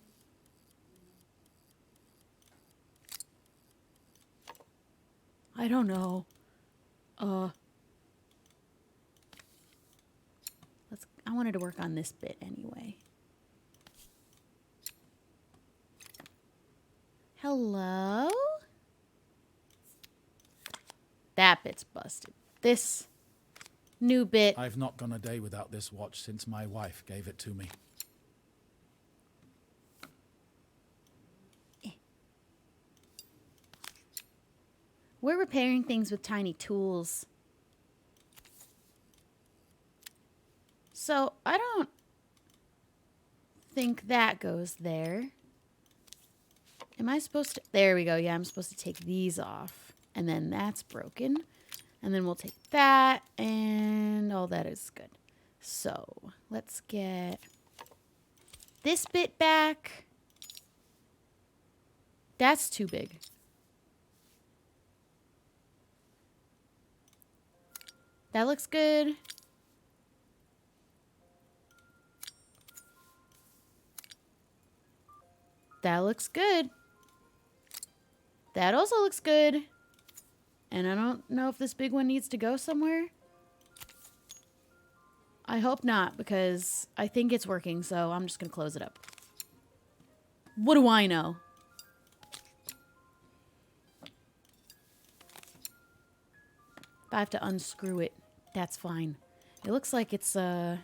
I don't know. I wanted to work on this bit anyway. Hello? That bit's busted. This new bit. I've not gone a day without this watch since my wife gave it to me. We're repairing things with tiny tools. So I don't think that goes there. Am I supposed to? There we go. Yeah, I'm supposed to take these off. And then that's broken. And then we'll take that. And all that is good. So let's get this bit back. That's too big. That looks good. That looks good. That also looks good. And I don't know if this big one needs to go somewhere. I hope not, because I think it's working, so I'm just going to close it up. What do I know? If I have to unscrew it. That's fine. It looks like it's, Okay,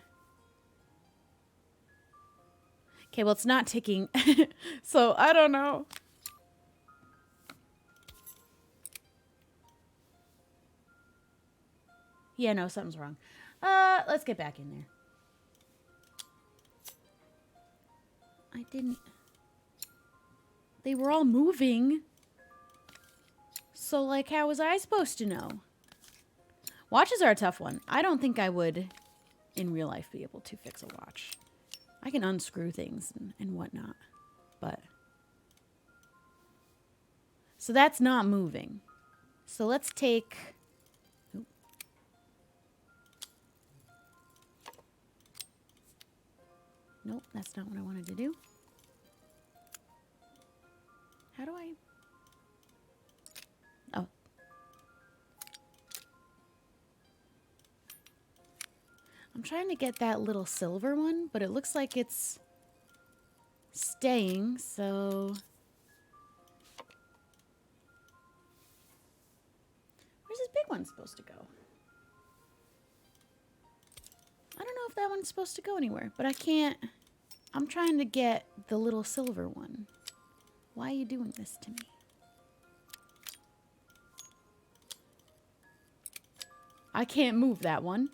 well, it's not ticking. So, I don't know. Yeah, no, something's wrong. Let's get back in there. I didn't... They were all moving. So, like, how was I supposed to know? Watches are a tough one. I don't think I would, in real life, be able to fix a watch. I can unscrew things and whatnot. But... So that's not moving. So let's take... Oop. Nope, that's not what I wanted to do. How do I... Oh. I'm trying to get that little silver one, but it looks like it's staying, so... Where's this big one supposed to go? I don't know if that one's supposed to go anywhere, but I can't... I'm trying to get the little silver one. Why are you doing this to me? I can't move that one.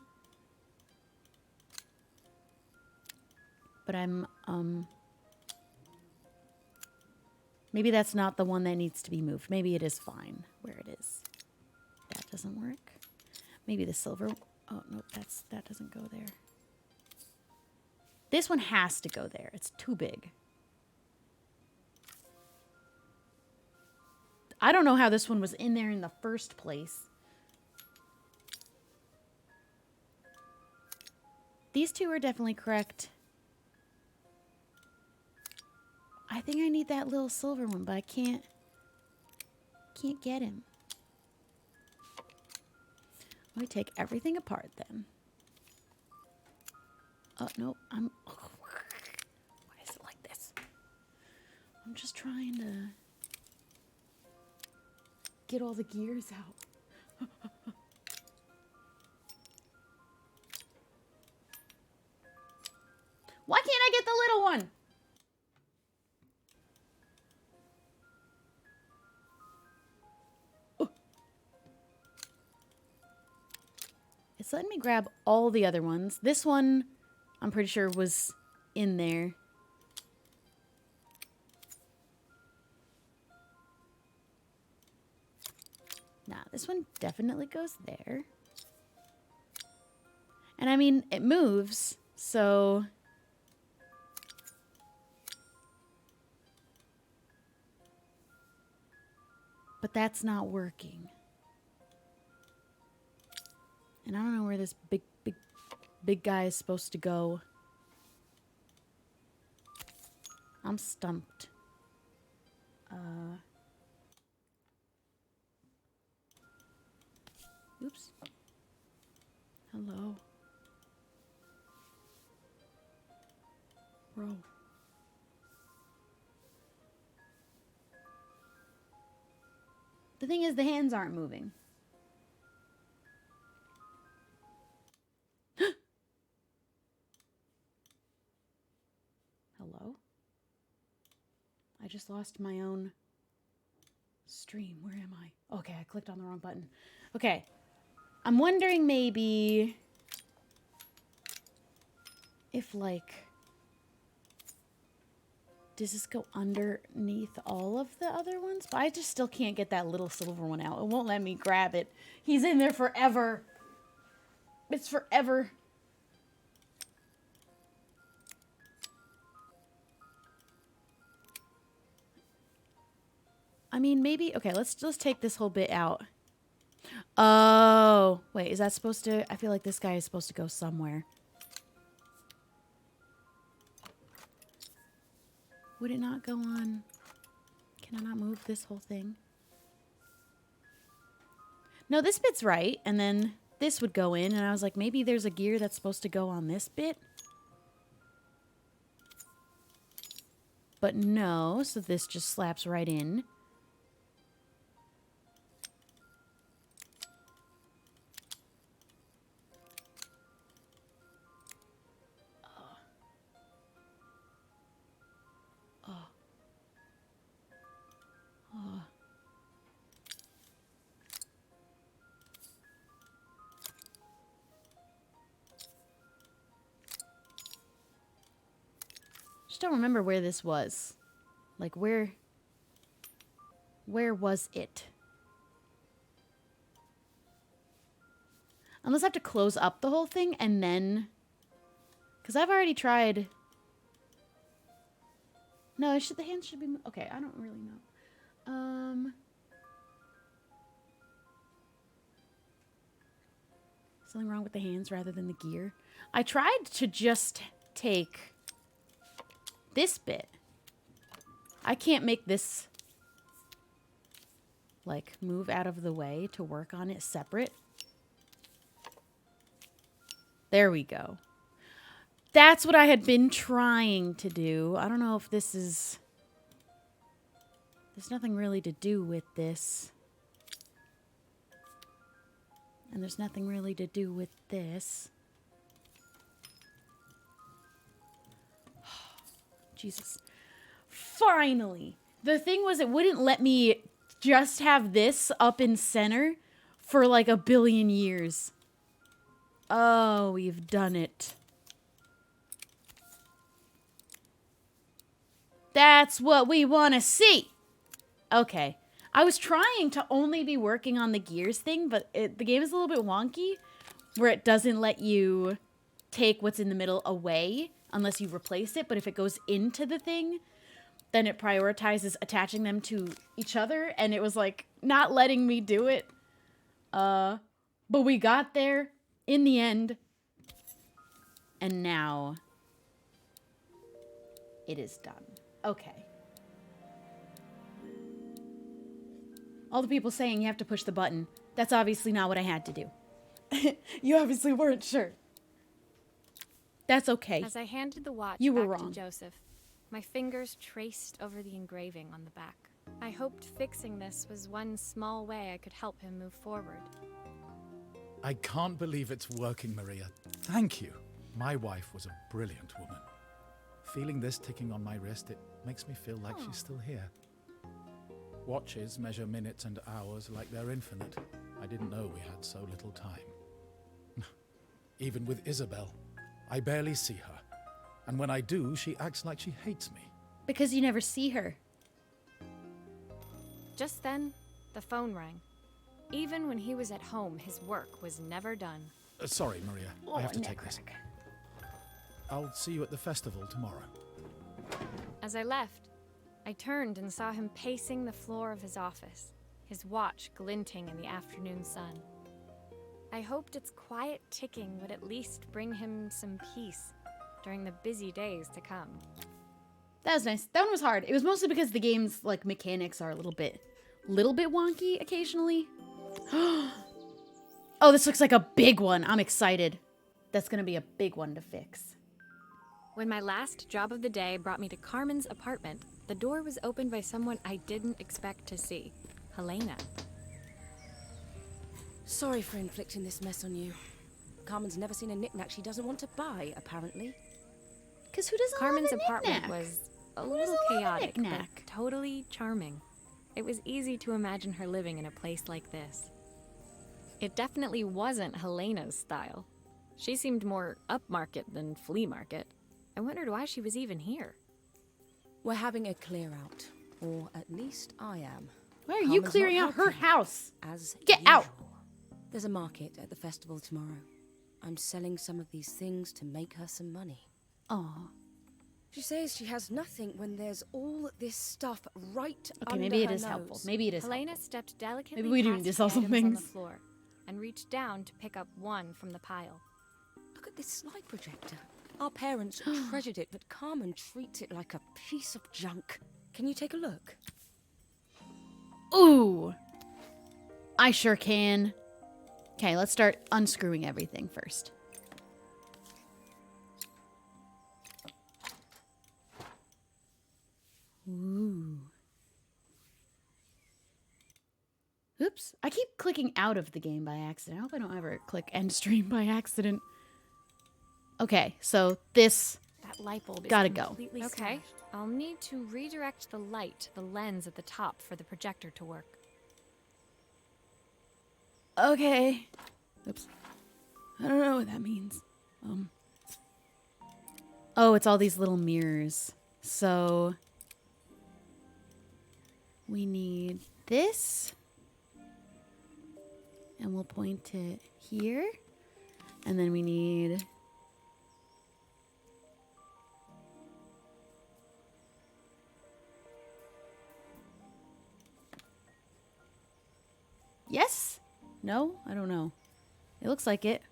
But I'm, maybe that's not the one that needs to be moved. Maybe it is fine where it is. That doesn't work. Maybe the silver... Oh, no, that doesn't go there. This one has to go there. It's too big. I don't know how this one was in there in the first place. These two are definitely correct. I think I need that little silver one, but I can't get him. Let me take everything apart then. Oh, no, why is it like this? I'm just trying to get all the gears out. Why can't I get the little one? It's letting me grab all the other ones. This one, I'm pretty sure, was in there. Nah, this one definitely goes there. And I mean, it moves, so... But that's not working. And I don't know where this big guy is supposed to go. I'm stumped. Oops. Hello. Bro. The thing is, the hands aren't moving. Hello? I just lost my own stream. Where am I? Okay, I clicked on the wrong button. Okay. I'm wondering maybe if, like, does this go underneath all of the other ones? But I just still can't get that little silver one out. It won't let me grab it. He's in there forever. It's forever. I mean, maybe... Okay, let's take this whole bit out. Oh, wait, is that supposed to... I feel like this guy is supposed to go somewhere. Would it not go on? Can I not move this whole thing? No, this bit's right, and then this would go in, and I was like, maybe there's a gear that's supposed to go on this bit. But no, so this just slaps right in. Just don't remember where this was. Like, where was it? Unless I have to close up the whole thing and then... Because I've already tried... No, the hands should be... Okay, I don't really know. Something wrong with the hands rather than the gear. I tried to just take this bit. I can't make this, like, move out of the way to work on it separate. There we go. That's what I had been trying to do. I don't know if this is... There's nothing really to do with this. And there's nothing really to do with this. Jesus. Finally! The thing was, it wouldn't let me just have this up in center for like a billion years. Oh, we've done it. That's what we want to see. Okay. I was trying to only be working on the gears thing, but the game is a little bit wonky, where it doesn't let you take what's in the middle away unless you replace it. But if it goes into the thing, then it prioritizes attaching them to each other. And it was like not letting me do it. But we got there in the end. And now it is done. Okay. All the people saying you have to push the button. That's obviously not what I had to do. You obviously weren't sure. That's okay. As I handed the watch You were back wrong. to Joseph, my fingers traced over the engraving on the back. I hoped fixing this was one small way I could help him move forward. I can't believe it's working, Maria. Thank you. My wife was a brilliant woman. Feeling this ticking on my wrist, it makes me feel like she's still here. Watches measure minutes and hours like they're infinite. I didn't know we had so little time. Even with Isabel, I barely see her. And when I do, she acts like she hates me. Because you never see her. Just then, the phone rang. Even when he was at home, his work was never done. Sorry, Maria. I have to take this. I'll see you at the festival tomorrow. As I left, I turned and saw him pacing the floor of his office, his watch glinting in the afternoon sun. I hoped its quiet ticking would at least bring him some peace during the busy days to come. That was nice. That one was hard. It was mostly because the game's like mechanics are a little bit wonky occasionally. Oh, this looks like a big one. I'm excited. That's gonna be a big one to fix. When my last job of the day brought me to Carmen's apartment, the door was opened by someone I didn't expect to see, Helena. Sorry for inflicting this mess on you. Carmen's never seen a knick-knack she doesn't want to buy, apparently. Because who doesn't Carmen's love a apartment knick-knack? was a Who little doesn't love a chaotic, but knick-knack? totally charming. It was easy to imagine her living in a place like this. It definitely wasn't Helena's style. She seemed more upmarket than flea market. I wondered why she was even here. We're having a clear out, or at least I am. Why are you Carmen's clearing not out her helping, house? As Get out! usual. There's a market at the festival tomorrow. I'm selling some of these things to make her some money. Aw. She says she has nothing when there's all this stuff right Okay, under maybe it her is nose. helpful. Maybe it is Helena helpful. stepped delicately Maybe we do past need to the sell some items on the things. floor and reached down to pick up one from the pile. Look at this slide projector. Our parents treasured it, but Carmen treats it like a piece of junk. Can you take a look? Ooh. I sure can. Okay, let's start unscrewing everything first. Ooh. Oops. I keep clicking out of the game by accident. I hope I don't ever click end stream by accident. Okay, so this... That light bulb is Gotta go. completely okay, smashed. I'll need to redirect the light, the lens at the top, for the projector to work. Okay. Oops. I don't know what that means. Oh, it's all these little mirrors. So we need this. And we'll point it here. And then we need... Yes? No? I don't know. It looks like it.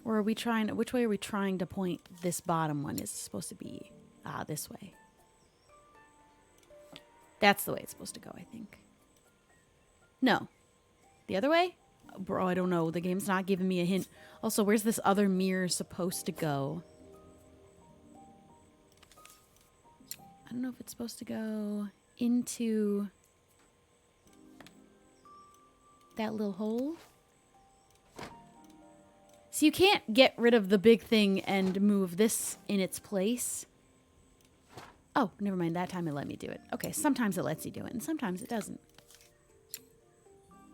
Or are we trying... Which way are we trying to point this bottom one? Is supposed to be... Ah, this way. That's the way it's supposed to go, I think. No. The other way? Bro, I don't know. The game's not giving me a hint. Also, where's this other mirror supposed to go? I don't know if it's supposed to go into that little hole. So you can't get rid of the big thing and move this in its place. Oh, never mind. That time it let me do it. Okay, sometimes it lets you do it, and sometimes it doesn't.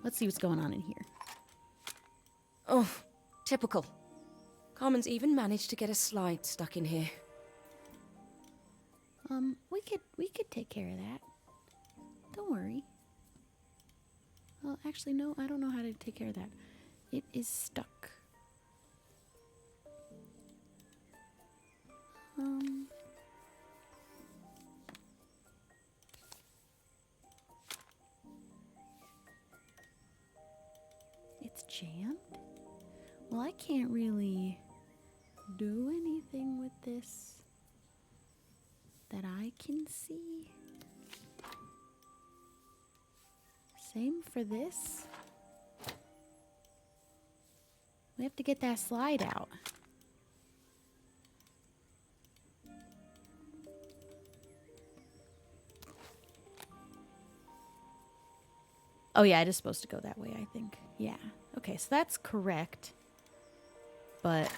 Let's see what's going on in here. Oh, typical. Carmen's even managed to get a slide stuck in here. We could take care of that. Don't worry. Well, actually, no, I don't know how to take care of that. It is stuck. It's jammed? Well, I can't really do anything with this that I can see. Same for this. We have to get that slide out. Oh yeah, it is supposed to go that way, I think. Yeah. Okay, so that's correct. But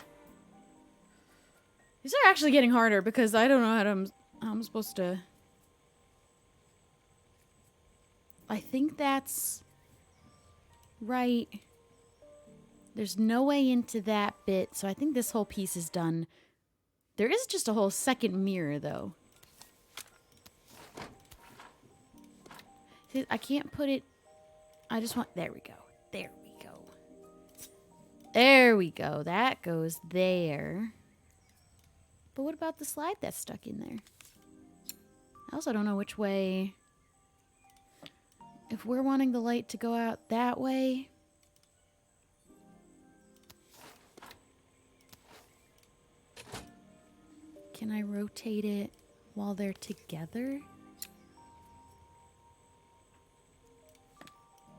these are actually getting harder because I don't know how I'm supposed to... I think that's right. There's no way into that bit, so I think this whole piece is done. There is just a whole second mirror, though. See, I can't put it... I just want... There we go. There we go. There we go. That goes there. But what about the slide that's stuck in there? I also don't know which way... If we're wanting the light to go out that way... Can I rotate it while they're together?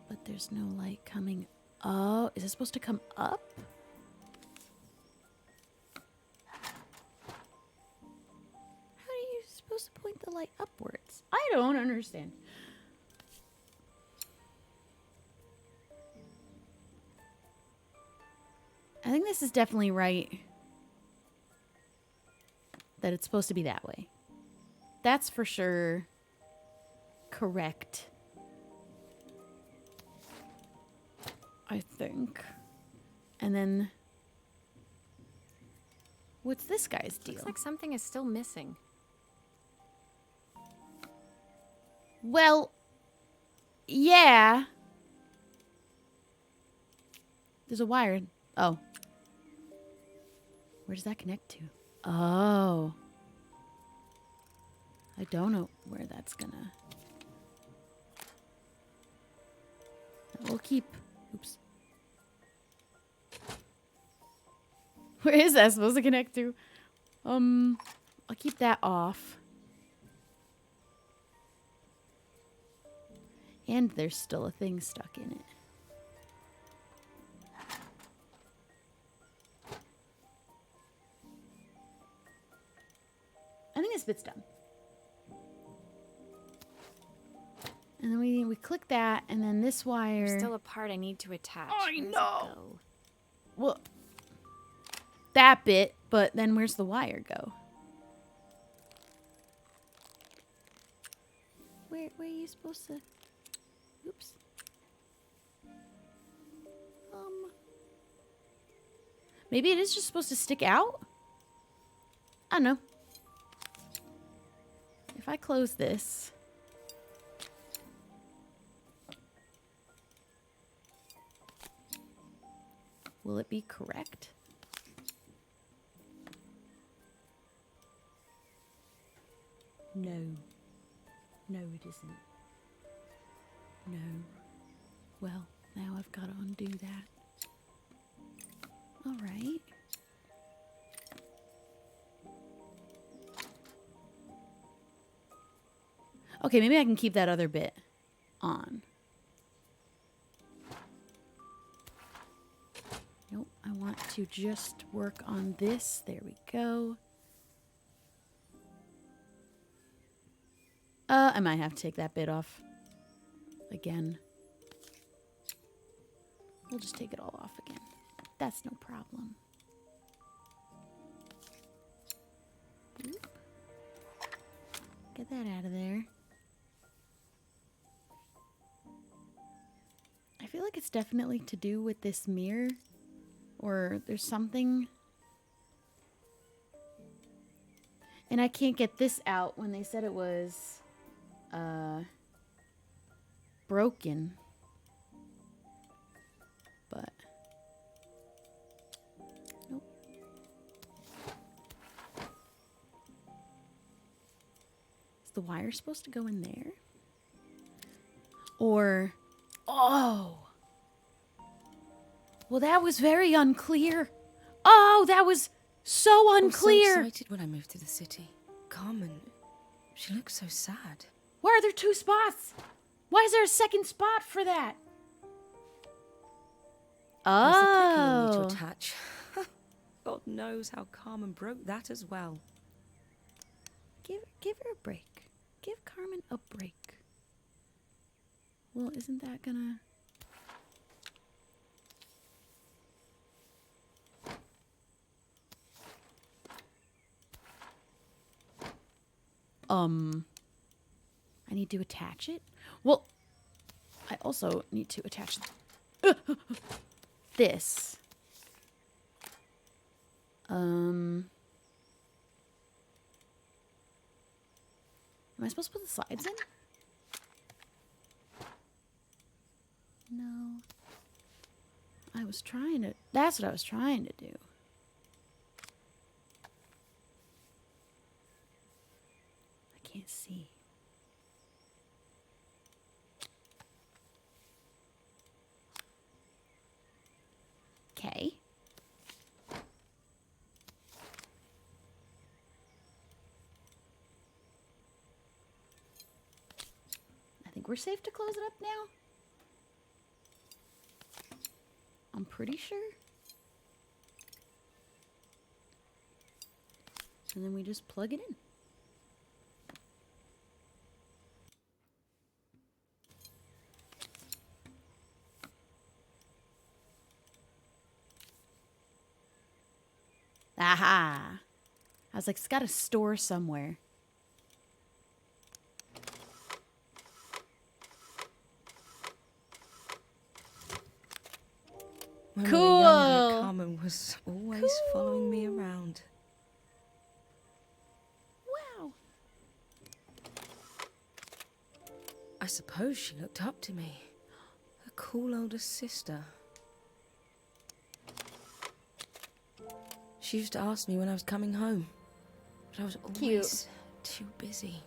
But there's no light coming... Oh, is it supposed to come up? How are you supposed to point the light upwards? I don't understand. I think this is definitely right. That it's supposed to be that way. That's for sure correct. I think. And then... What's this guy's deal? Looks like something is still missing. Well... Yeah. There's a wire. Oh. Where does that connect to? Oh. I don't know where that's gonna... We'll keep... Oops. Where is that supposed to connect to? I'll keep that off. And there's still a thing stuck in it. I think this bit's done. And then we click that, and then this wire... There's still a part I need to attach. I Where's it know. go? Well, that bit, but then where's the wire go? Where are you supposed to... Oops. Maybe it is just supposed to stick out? I don't know. if I close this, will it be correct? No. No, it isn't. No. Well, now I've got to undo that. All right. Okay, maybe I can keep that other bit on. Nope, I want to just work on this. There we go. I might have to take that bit off again. We'll just take it all off again. That's no problem. Boop. Get that out of there. I feel like it's definitely to do with this mirror. Or there's something. And I can't get this out when they said it was broken. But nope. Is the wire supposed to go in there? Or oh. Well, that was very unclear. Oh, that was so unclear. I was so excited when I moved to the city. Carmen, she looks so sad. Why are there two spots? Why is there a second spot for that? There's the clicker you'll need Oh. to attach. God knows how Carmen broke that as well. Give her a break. Give Carmen a break. Well, isn't that gonna... I need to attach it. Well, I also need to attach this. Am I supposed to put the slides in? No. I was trying to... That's what I was trying to do. I can't see. Okay. I think we're safe to close it up now. I'm pretty sure. And then we just plug it in. Aha! I was like, it's got a store somewhere. When Cool. we were younger, Carmen was always following me around. Wow. I suppose she looked up to me. A cool older sister. She used to ask me when I was coming home, but I was always too busy.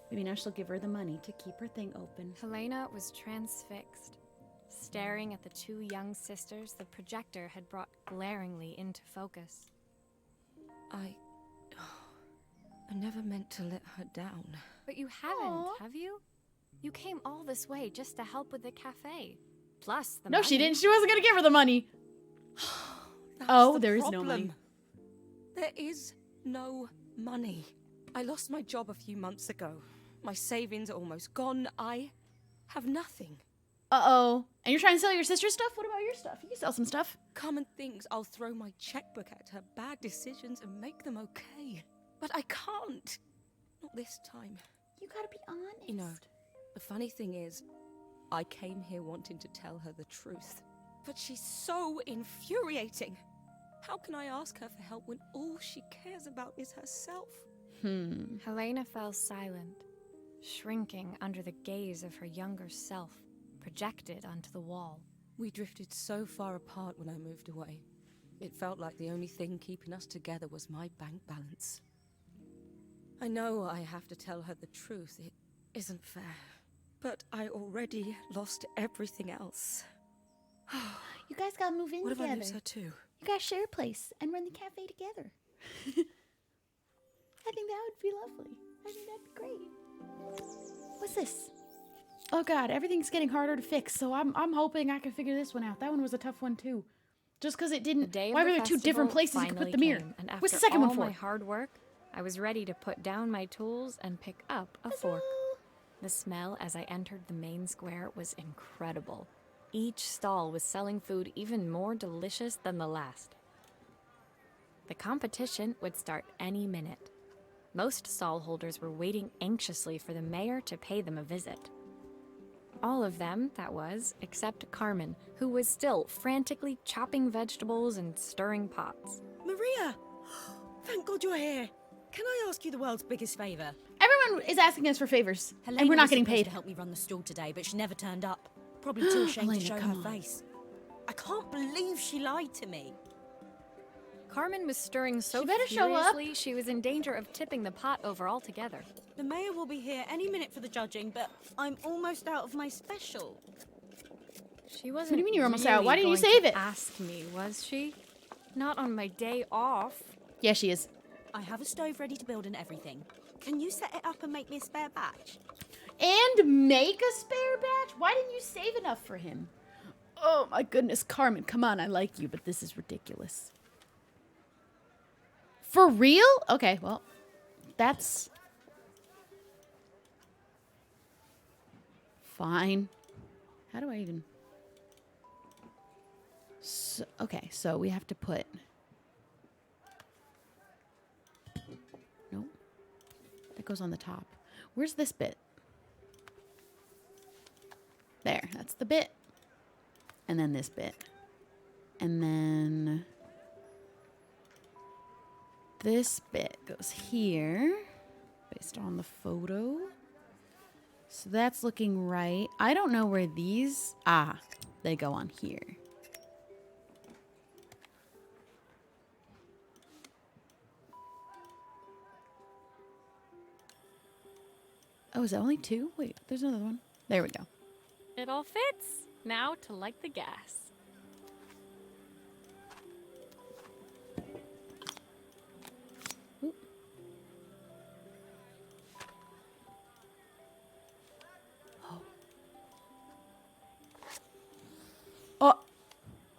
Maybe now she'll give her the money to keep her thing open. Helena was transfixed. Staring at the two young sisters the projector had brought glaringly into focus. I never meant to let her down. But you haven't, have you? You came all this way just to help with the cafe. Plus the No, money. she didn't. She wasn't going to give her the money. That's Oh, the there is problem. no money. There is no money. I lost my job a few months ago. My savings are almost gone. I have nothing. Uh-oh. And you're trying to sell your sister's stuff? What about your stuff? You can sell some stuff. Carmen thinks I'll throw my checkbook at her bad decisions and make them okay. But I can't. Not this time. You gotta be honest. You know, the funny thing is, I came here wanting to tell her the truth. But she's so infuriating. How can I ask her for help when all she cares about is herself? Helena fell silent, shrinking under the gaze of her younger self, projected onto the wall. We drifted so far apart when I moved away. It felt like the only thing keeping us together was my bank balance. I know I have to tell her the truth. It isn't fair. But I already lost everything else. You guys gotta move in What if together. I lose her too? You guys share a place and run the cafe together. I think that would be lovely. I think that'd be great. What's this? Oh god, everything's getting harder to fix, so I'm hoping I can figure this one out. That one was a tough one too. Just because it The didn't. day of Why the were there two different festival places you could put finally the mirror? came, and What's the after second one all for? my hard work, I was ready to put down my tools and pick up a fork. The smell as I entered the main square was incredible. Each stall was selling food even more delicious than the last. The competition would start any minute. Most stall holders were waiting anxiously for the mayor to pay them a visit. All of them, that was, except Carmen, who was still frantically chopping vegetables and stirring pots. Maria! Thank God you're here. Can I ask you the world's biggest favour? Everyone is asking us for favors, Helena and we're not was getting supposed paid. to help me run the stall today, but she never turned up. Probably too ashamed to Helena, show come her on. face. I can't believe she lied to me. Carmen was stirring so She better show up. furiously she was in danger of tipping the pot over altogether. The mayor will be here any minute for the judging, but I'm almost out of my special. She wasn't. you mean you're almost really out? Why didn't you going save to it? Ask me, was she? Not on my day off. Yeah, she is. I have a stove ready to build and everything. Can you set it up and make me a spare batch? And make a spare batch? Why didn't you save enough for him? Oh my goodness, Carmen, come on, I like you, but this is ridiculous. For real? Okay, well, that's fine. How do I even... So, okay, so we have to put... Nope. That goes on the top. Where's this bit? There, that's the bit. And then this bit. And then this bit goes here based on the photo. So that's looking right. I don't know where these... Ah, they go on here. Oh, is that only two? Wait, there's another one. There we go. It all fits. Now to light the gas. Oop. Oh,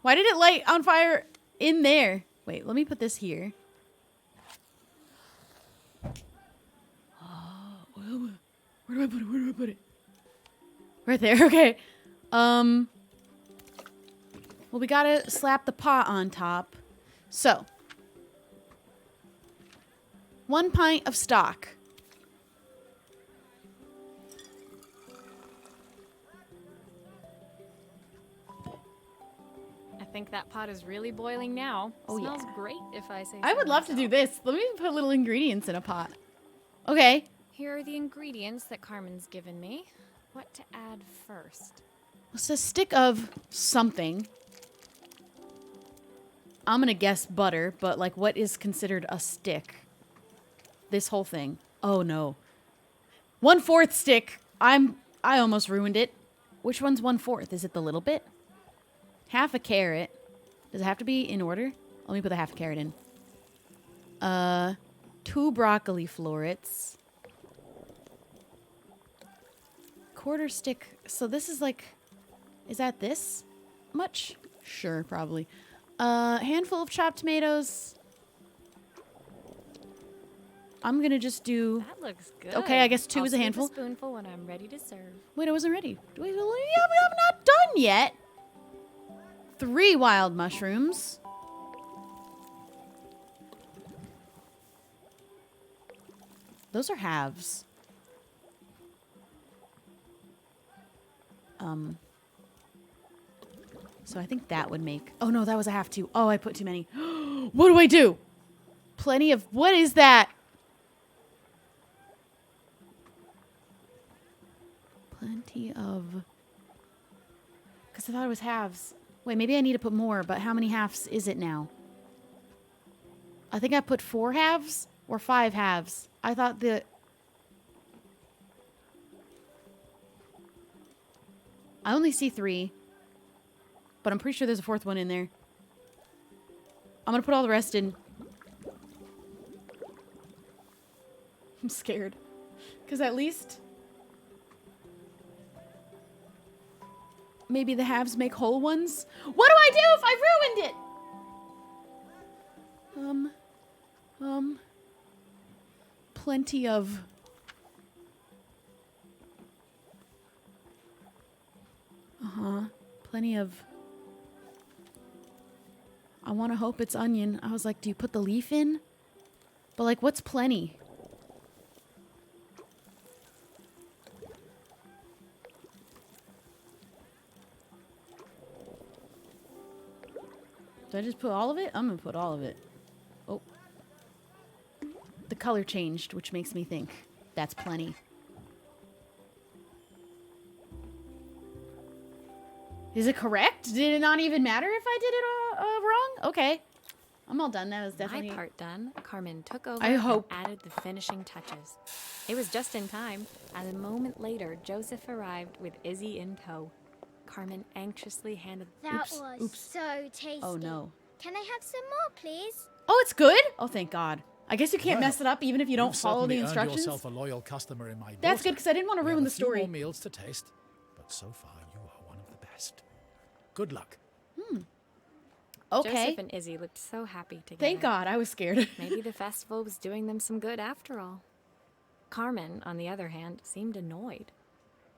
why did it light on fire in there? Wait, let me put this here. Oh, where do I put it? Where do I put it? Right there, okay. Well, we gotta slap the pot on top. So, 1 pint of stock. I think that pot is really boiling now. Oh, Smells yeah. great if I say I would so love to do myself. this. Let me put little ingredients in a pot. Okay. Here are the ingredients that Carmen's given me. What to add first? It's a stick of something. I'm gonna guess butter, but like what is considered a stick? This whole thing. Oh no. 1/4 stick. I almost ruined it. Which one's 1/4? Is it the little bit? Half a carrot. Does it have to be in order? Let me put the half a carrot in. 2 broccoli florets. 1/4 stick. So this is like, is that this much? Sure, probably. Handful of chopped tomatoes. I'm gonna just do. That looks good. Okay, I guess 2 I'll is a scoop handful. A spoonful when I'm ready to serve. Wait, I wasn't ready. Wait, I'm not done yet. 3 wild mushrooms. Those are halves. So I think that would make... Oh, no, that was a half too. Oh, I put too many. What do I do? Plenty of... What is that? Plenty of... Because I thought it was halves. Wait, maybe I need to put more, but how many halves is it now? I think I put 4 halves or 5 halves. I thought the... I only see 3. But I'm pretty sure there's a 4th one in there. I'm gonna put all the rest in. I'm scared. Because at least... maybe the halves make whole ones? What do I do if I ruined it? Plenty of... Plenty of... I want to hope it's onion. I was like, do you put the leaf in? But like, what's plenty? Do I just put all of it? I'm gonna put all of it. Oh. The color changed, which makes me think that's plenty. Is it correct? Did it not even matter if I did it wrong? Okay. I'm all done. That was definitely... My part done, Carmen took over I hope. and added the finishing touches. It was just in time, and a moment later, Joseph arrived with Izzy in tow. Carmen anxiously handed... That Oops, was oops. so tasty. Oh, no. Can I have some more, please? Oh, it's good? Oh, thank God. I guess you can't Well, mess it up even if you don't You've follow the certainly earned instructions. yourself a loyal customer in my That's daughter. good, because I didn't want to We ruin have the a few story. more meals to taste, but so far you are one of the best. Good luck. Okay. Joseph and Izzy looked so happy together. Thank God. I was scared. Maybe the festival was doing them some good after all. Carmen, on the other hand, seemed annoyed.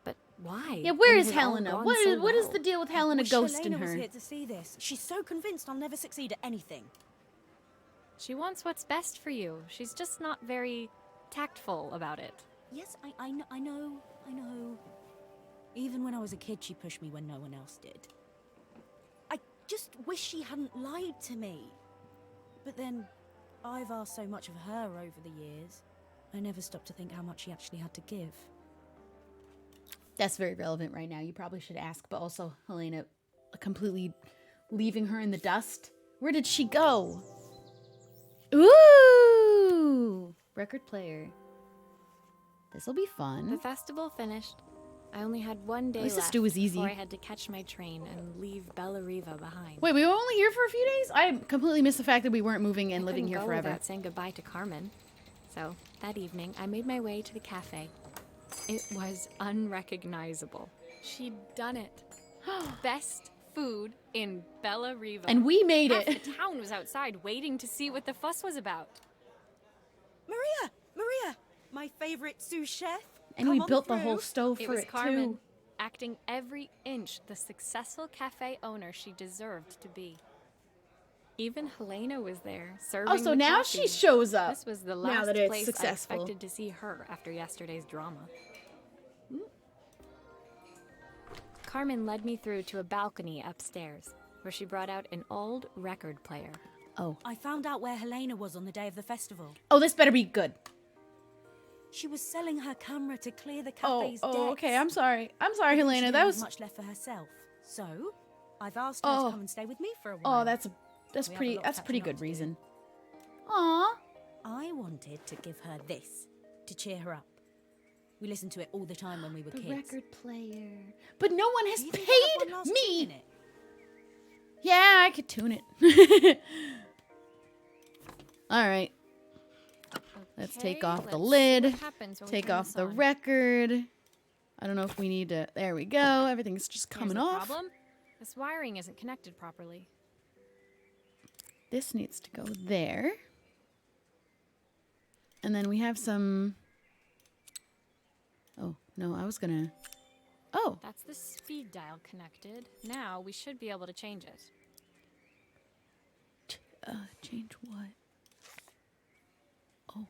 But why? Yeah, where when is it had all Helena? gone What so is, what is well? the deal with Helena Wish ghosting Helena was her? here to see this. She's so convinced I'll never succeed at anything. She wants what's best for you. She's just not very tactful about it. Yes, I know. Even when I was a kid, she pushed me when no one else did. I just wish she hadn't lied to me. But then, I've asked so much of her over the years. I never stopped to think how much she actually had to give. That's very relevant right now. You probably should ask, but also Helena completely leaving her in the dust. Where did she go? Ooh! Record player. This'll be The fun. festival finished. I only had one day least the left stew was easy. before I had to catch my train and leave Bella Riva behind. Wait, we were only here for a few days? I completely missed the fact that we weren't moving and I living couldn't here go forever. without saying goodbye to Carmen. So, that evening, I made my way to the cafe. It was unrecognizable. She'd done it. Best food in Bella Riva. And we made Half it. the town was outside waiting to see what the fuss was about. Maria! My favorite sous chef. And Come we on built the through. whole stove It for was it Carmen, too. acting every inch the successful cafe owner she deserved to be. Even Helena was there, serving Oh, so the now coffee. she shows up. This was the now last that it's place successful. I expected to see her after yesterday's drama. Carmen led me through to a balcony upstairs, where she brought out an old record player. Oh. I found out where Helena was on the day of the festival. Oh, this better be good. She was selling her camera to clear the cafe's debts. Okay. I'm sorry. I'm sorry, I think she Helena. didn't That have was... much left for herself. So, I've asked her Oh. to come and stay with me for a while. Oh, that's We have a pretty... lot of That's a pretty catching up good to do. reason. Aw. I wanted to give her this to cheer her up. We listened to it all the time when we were The kids. record player. But no one has You didn't have one last paid tune in me. it. Yeah, I could tune it. All right. Let's take Okay, off the let's see lid. what happens when we Take turn off this the on. record. I don't know if we need to... There we go. Everything's just Here's coming the off. problem. This wiring isn't connected properly. This needs to go there. And then we have some... Oh, no, I was gonna... Oh, That's the speed dial connected. Now we should be able to change it. change what? Oh.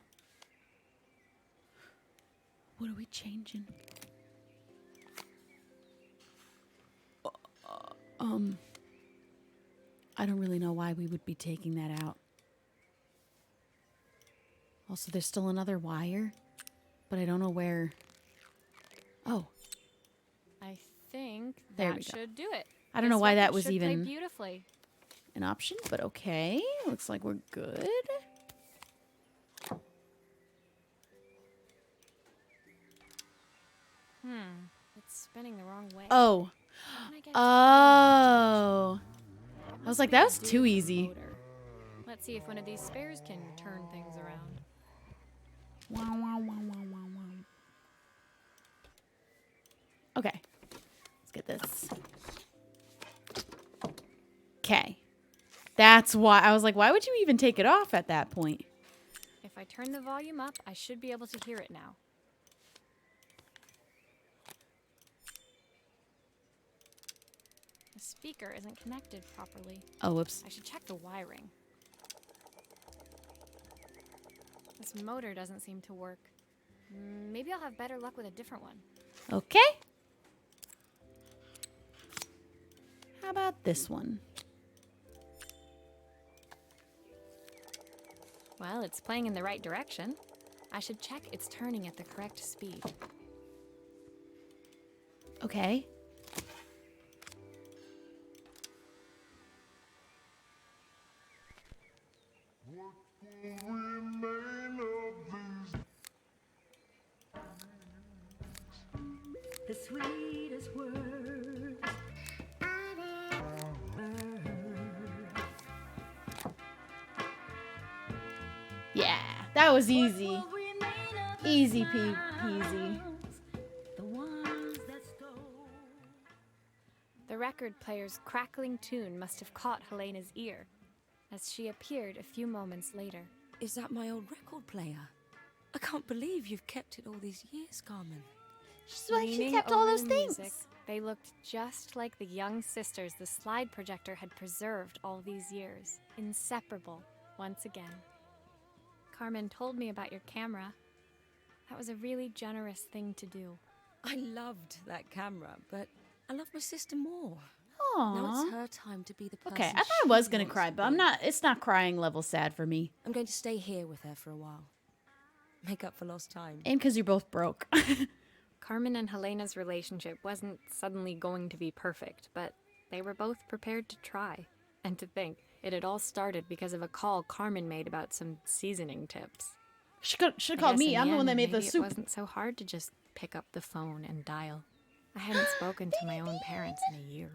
What are we changing? I don't really know why we would be taking that out. Also, there's still another wire, but I don't know where. Oh, I think There we that go. should do it. I don't know This why that record was should play even beautifully. an option, but okay. Looks like we're good. It's spinning the wrong way. Oh. How can I get it to Oh. play? I was like, that was too easy. Motor. Let's see if one of these spares can turn things around. Wow, wow, wow, wow, wow, wow. Okay. Let's get this. Okay. That's why I was like, why would you even take it off at that point? If I turn the volume up, I should be able to hear it now. The speaker isn't connected properly. Oh, whoops. I should check the wiring. This motor doesn't seem to work. Maybe I'll have better luck with a different one. Okay. How about this one? Well, it's playing in the right direction. I should check it's turning at the correct speed. Okay. The sweetest word. Yeah, that was easy. Easy peasy. The ones that stole. The record player's crackling tune must have caught Helena's ear, as she appeared a few moments later. Is that my old record player? I can't believe you've kept it all these years, Carmen. She's why she Leaning kept all over those the things. music, they looked just like the young sisters the slide projector had preserved all these years, inseparable once again. Carmen told me about your camera. That was a really generous thing to do. I loved that camera, but I love my sister more. Now it's Aww. her time to be the person. Okay, I thought I she was gonna wants cry, to but I'm be. not. It's not crying level sad for me. I'm going to stay here with her for a while. Make up for lost time. And because you're both broke. Carmen and Helena's relationship wasn't suddenly going to be perfect, but they were both prepared to try. And to think, it had all started because of a call Carmen made about some seasoning tips. Should have I called guess me. in I'm the one end, that made the maybe soup. It wasn't so hard to just pick up the phone and dial. I hadn't spoken to my own parents in a year.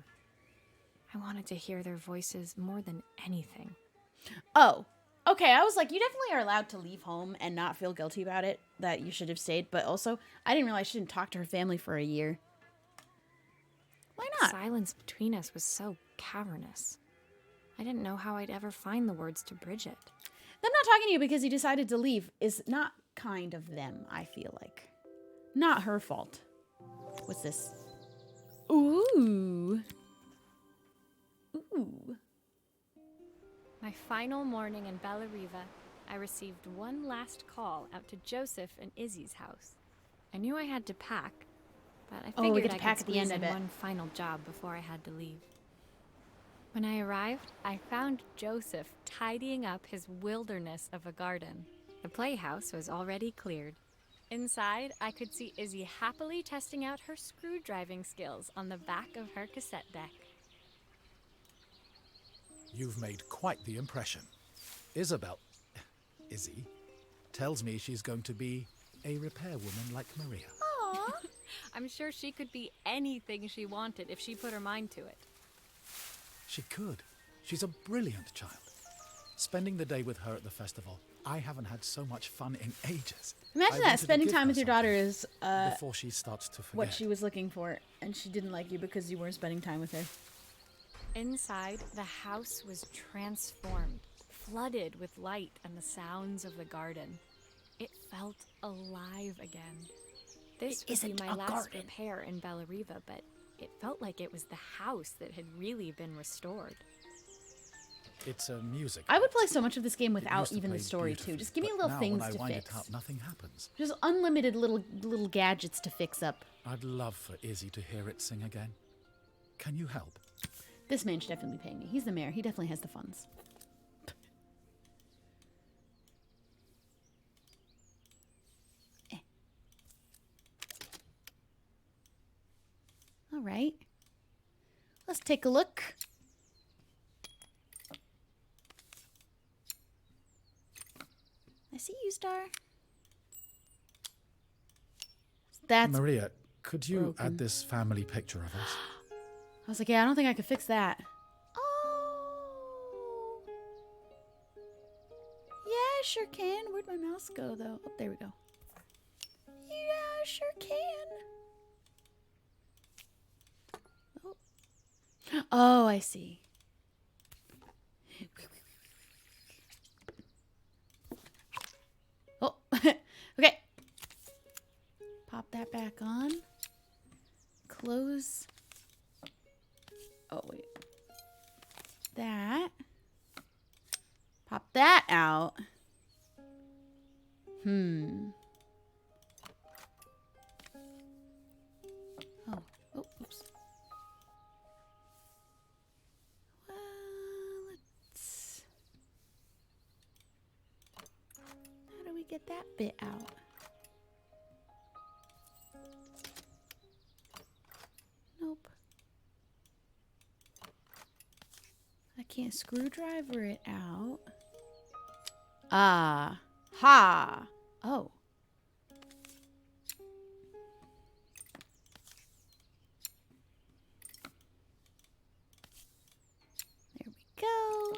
I wanted to hear their voices more than anything. Oh, okay. I was like, you definitely are allowed to leave home and not feel guilty about it, that you should have stayed. But also, I didn't realize she didn't talk to her family for a year. Why The not? silence between us was so cavernous. I didn't know how I'd ever find the words to bridge it. Them not talking to you because you decided to leave is not kind of them, I feel like. Not her fault. What's this? Ooh. Ooh. My final morning in Bellariva, I received one last call out to Joseph and Izzy's house. I knew I had to pack, but I Oh, we figured get to I pack could at the end squeeze of in it. one final job before I had to leave. When I arrived, I found Joseph tidying up his wilderness of a garden. The playhouse was already cleared. Inside, I could see Izzy happily testing out her screw-driving skills on the back of her cassette deck. You've made quite the impression. Izzy, tells me she's going to be a repairwoman like Maria. I'm sure she could be anything she wanted if she put her mind to it. She could. She's a brilliant child. Spending the day with her at the festival, I haven't had so much fun in ages. Imagine I that. wanted to Spending give time her with your something daughter is before she starts to forget. what she was looking for, and she didn't like you because you weren't spending time with her. Inside, the house was transformed, flooded with light and the sounds of the garden. It felt alive again. This It would isn't be my a last garden. repair in Bellariva, but it felt like it was the house that had really been restored. It's a music. I would play so much of this game It without used to even the play story too. beautifully, Just give me but little now things when I to wind fix. it up, nothing happens. Just unlimited little gadgets to fix up. I'd love for Izzy to hear it sing again. Can you help? This man should definitely be paying me. He's the mayor. He definitely has the funds. right. Let's take a look. I see you, Star. That's Maria, could you broken. add this family picture of us? I was like, yeah, I don't think I could fix that. Oh. Yeah, I sure can. Where'd my mouse go, though? Oh, there we go. Yeah, I sure can. Oh, oh, I see. Oh, okay. Pop that back on. Close. Oh, wait. That. Pop that out. Oh, oh, oops. Well, let's... How do we get that bit out? Nope. I can't screwdriver it out. Ah. Ha. Oh. There we go.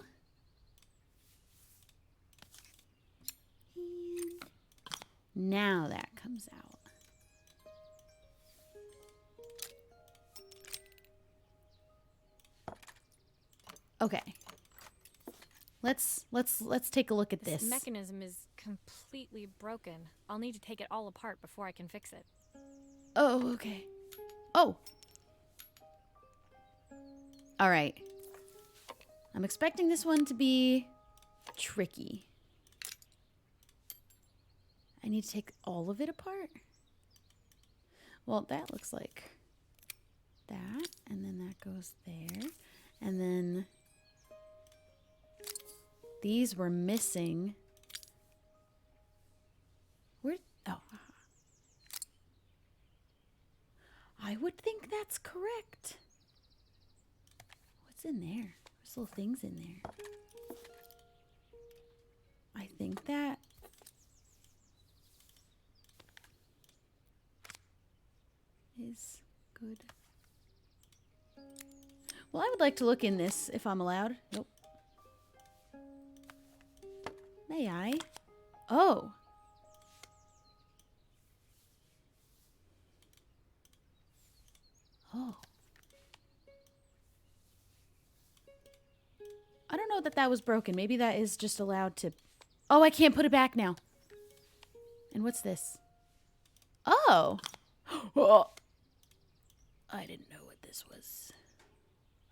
And now that comes out. Okay. Let's take a look at this. This mechanism is completely broken. I'll need to take it all apart before I can fix it. Oh, okay. Oh. All right. I'm expecting this one to be tricky. I need to take all of it apart. Well, that looks like that, and then that goes there, and then these were missing. Where? Oh. I would think that's correct. What's in there? There's little things in there. I think that is good. Well, I would like to look in this if I'm allowed. Nope. May I? Oh. Oh. I don't know that was broken. Maybe that is just allowed to... Oh, I can't put it back now. And what's this? Oh. Oh. I didn't know what this was.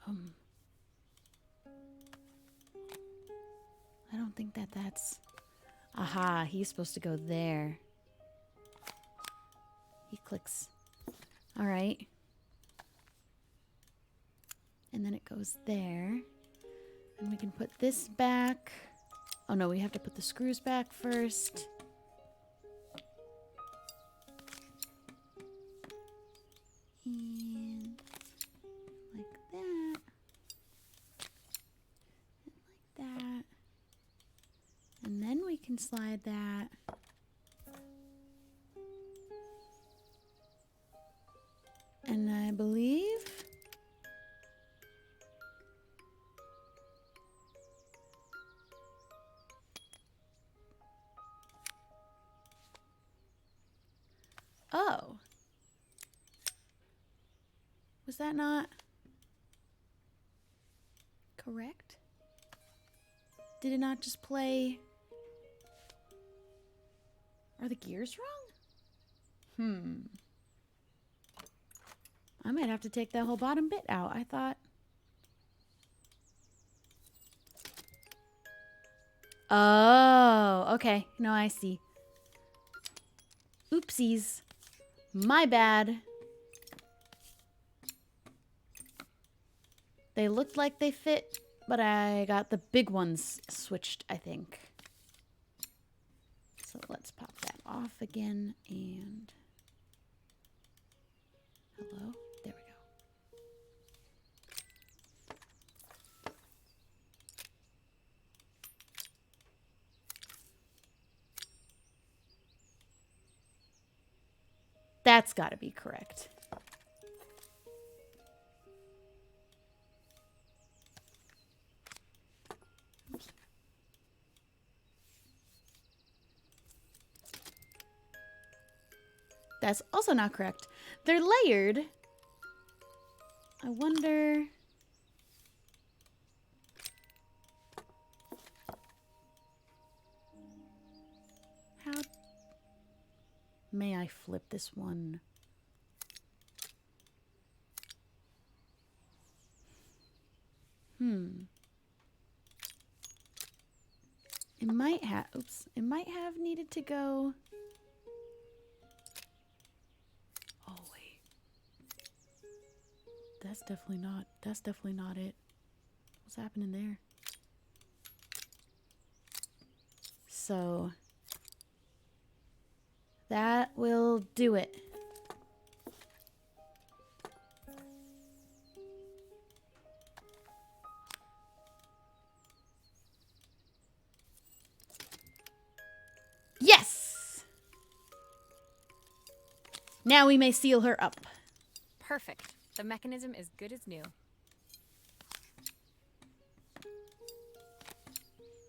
I don't think that's... Aha, he's supposed to go there. He clicks. All right. And then it goes there. And we can put this back. Oh no, we have to put the screws back first. And like that. And like that. And then we can slide that. And I believe... Oh. Was that not correct? Did it not just play... Are the gears wrong? I might have to take that whole bottom bit out. I thought... Oh, okay. No, I see. Oopsies. My bad. They looked like they fit, but I got the big ones switched, I think. So let's pop that off again and... Hello? There we go. That's got to be correct. Oops. That's also not correct. They're layered. I wonder... How... May I flip this one? It might have... Oops. It might have needed to go... Oh, wait. That's definitely not it. What's happening there? So... That will do it. Yes! Now we may seal her up. Perfect. The mechanism is good as new.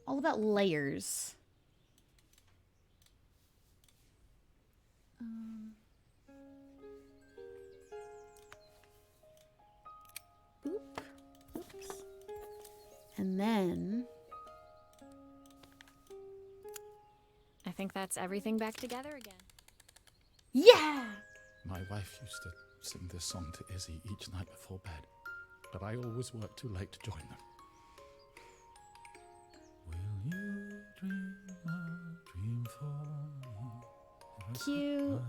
All about layers. Boop. Oops. And then... I think that's everything back together again. Yeah! My wife used to sing this song to Izzy each night before bed, but I always worked too late to join them. Will you dream a dream for me? Cute.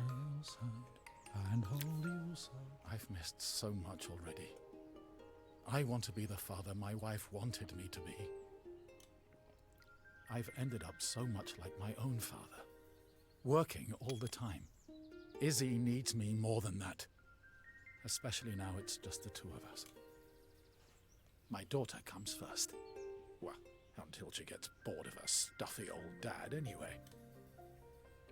And hold you so. I've missed so much already. I want to be the father my wife wanted me to be. I've ended up so much like my own father, working all the time. Izzy needs me more than that, especially now it's just the two of us. My daughter comes first. Well, until she gets bored of her stuffy old dad anyway.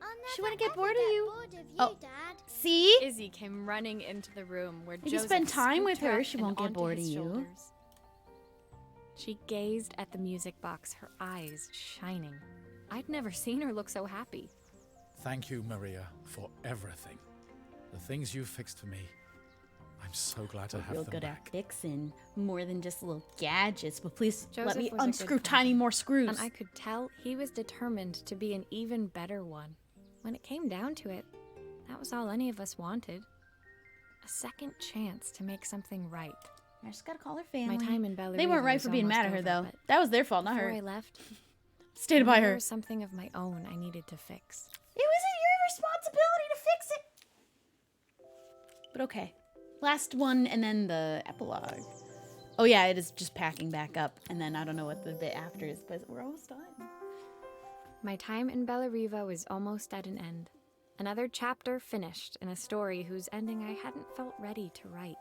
I'll She never wouldn't get ever bored of you. Bored of you, Oh. Dad. See? Izzy came running into the room where If you Joseph spend time scooped with her, up she and won't get onto bored his of you. shoulders. She gazed at the music box, her eyes shining. I'd never seen her look so happy. Thank you, Maria, for everything. The things you've fixed for me. I'm so glad to have Real them good back. at fixing more than just little gadgets, but please let Joseph me was a good unscrew father, tiny more screws. And I could tell he was determined to be an even better one. When it came down to it, that was all any of us wanted. A second chance to make something right. I just gotta call her family. My time in Bella They weren't Riva right was for being almost mad at her, over, though. but That was their fault, not before her. I left, Stayed by there her. was something of my own I needed to fix. It wasn't your responsibility to fix it. But okay. Last one, and then the epilogue. Oh yeah, it is just packing back up, and then I don't know what the bit after is, but we're almost done. My time in Bella Riva was almost at an end. Another chapter finished in a story whose ending I hadn't felt ready to write.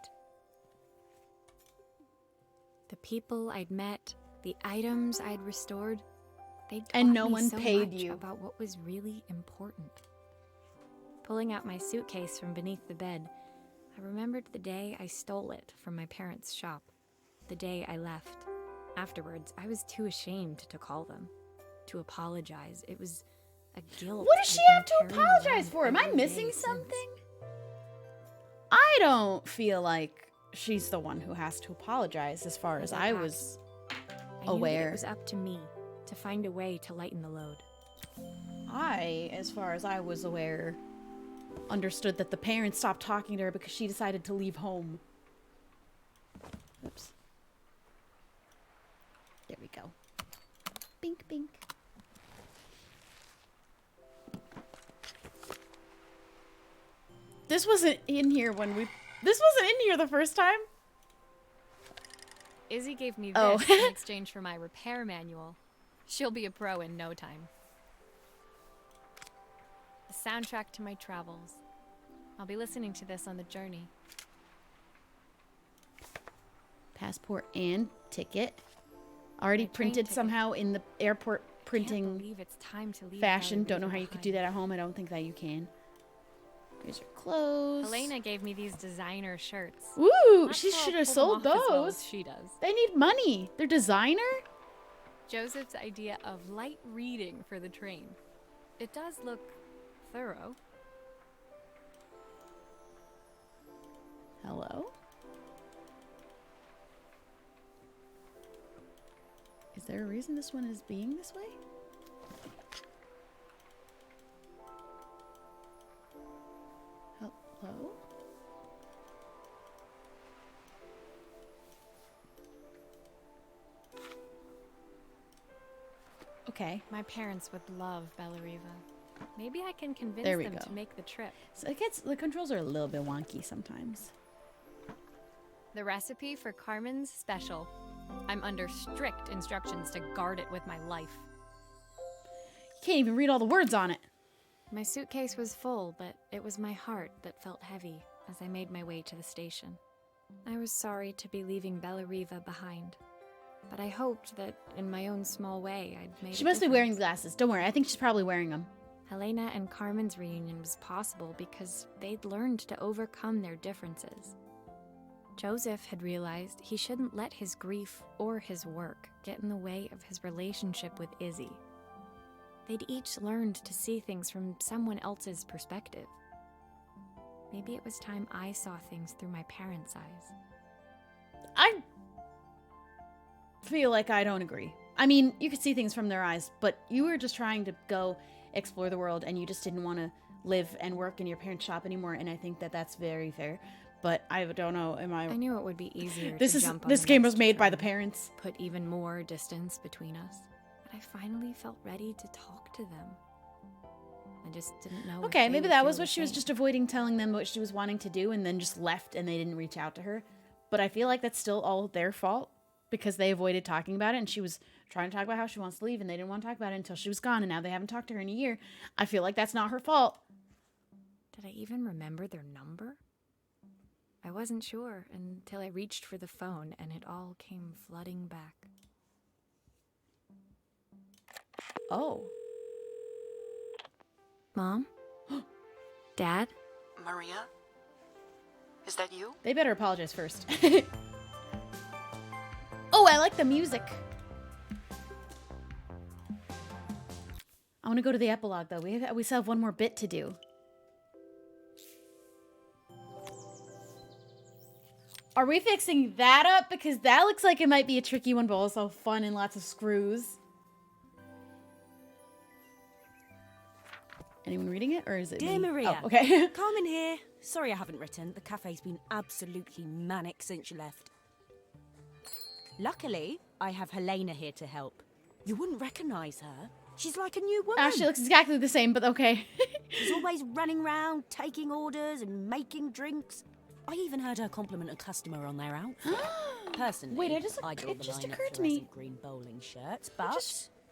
The people I'd met, the items I'd restored, they'd taught And no me one so paid much you. about what was really important. Pulling out my suitcase from beneath the bed, I remembered the day I stole it from my parents' shop, the day I left. Afterwards, I was too ashamed to call them, to apologize. It was a guilt. What does she I'd have been to carrying apologize around for? Am I every missing day since. something? I don't feel like she's the one who has to apologize as far as I was I knew that aware. it was up to me to find a way to lighten the load. I, as far as I was aware, understood that the parents stopped talking to her because she decided to leave home. Oops. There we go. Bink, bink. This wasn't in here when we... This wasn't in here the first time. Izzy gave me Oh. this in exchange for my repair manual. She'll be a pro in no time. The soundtrack to my travels. I'll be listening to this on the journey. Passport and ticket. Already My train printed ticket. somehow in the airport Can't printing believe it's time to leave fashion. Bella Don't know Riva how you could do behind. that at home. I don't think that you can. Here's your clothes. Helena gave me these designer shirts. Ooh, Not she sure I'll should have pull sold them off as well those. as she does. They need money. They're designer? Joseph's idea of light reading for the train. It does look thorough. Hello? Is there a reason this one is being this way? Hello? Okay. My parents would love Bellariva. Maybe I can convince There we them go. to make the trip. So it gets, the controls are a little bit wonky sometimes. The recipe for Carmen's special. I'm under strict instructions to guard it with my life. You can't even read all the words on it. My suitcase was full, but it was my heart that felt heavy as I made my way to the station. I was sorry to be leaving Bellariva behind, but I hoped that in my own small way I'd made She a must be wearing difference. glasses. Don't worry, I think she's probably wearing them. Helena and Carmen's reunion was possible because they'd learned to overcome their differences. Joseph had realized he shouldn't let his grief or his work get in the way of his relationship with Izzy. They'd each learned to see things from someone else's perspective. Maybe it was time I saw things through my parents' eyes. I feel like I don't agree. I mean, you could see things from their eyes, but you were just trying to go explore the world and you just didn't want to live and work in your parents' shop anymore, and I think that that's very fair. But I don't know, I knew it would be easier This to is jump on this the game next was made by train, the parents. put even more distance between us. But I finally felt ready to talk to them. I just didn't know. if Okay, they maybe would that feel was the what she was same. just avoiding telling them what she was wanting to do and then just left and they didn't reach out to her. But I feel like that's still all their fault because they avoided talking about it and she was trying to talk about how she wants to leave and they didn't want to talk about it until she was gone and now they haven't talked to her in a year. I feel like that's not her fault. Did I even remember their number? I wasn't sure until I reached for the phone and it all came flooding back. Oh. Mom? Dad? Maria? Is that you? They better apologize first. Oh, I like the music. I want to go to the epilogue, though. We still have one more bit to do. Are we fixing that up? Because that looks like it might be a tricky one, but also fun and lots of screws. Anyone reading it, or is it Dear me? Maria. Oh, okay. Carmen here. Sorry I haven't written. The cafe's been absolutely manic since you left. Luckily, I have Helena here to help. You wouldn't recognise her. She's like a new woman. She looks exactly the same, but okay. She's always running around, taking orders and making drinks. I even heard her compliment a customer on their outfit. Personally, Wait, I draw it the just line at occurred to me. fluorescent green bowling shirts, but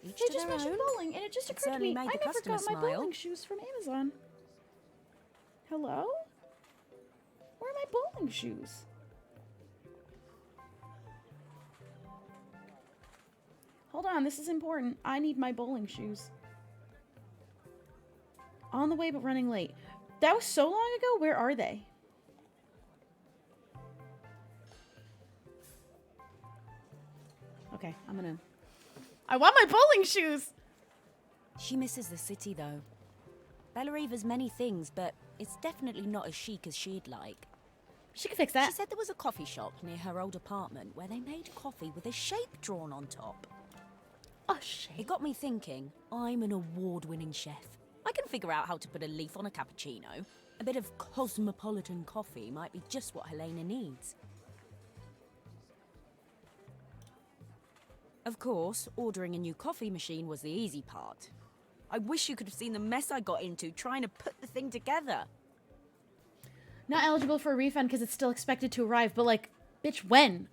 each They to just their mentioned own. bowling, and it just It occurred to certainly me. made I the never customer got my smile. bowling shoes from Amazon. Hello? Where are my bowling shoes? Hold on, this is important. I need my bowling shoes. On the way, but running late. That was so long ago. Where are they? Okay, I want my bowling shoes! She misses the city, though. Bellariva's many things, but it's definitely not as chic as she'd like. She can fix that. She said there was a coffee shop near her old apartment where they made coffee with a shape drawn on top. Oh, shit. It got me thinking, I'm an award-winning chef. I can figure out how to put a leaf on a cappuccino. A bit of cosmopolitan coffee might be just what Helena needs. Of course, ordering a new coffee machine was the easy part. I wish you could have seen the mess I got into trying to put the thing together. Not eligible for a refund because it's still expected to arrive, but like, bitch, when?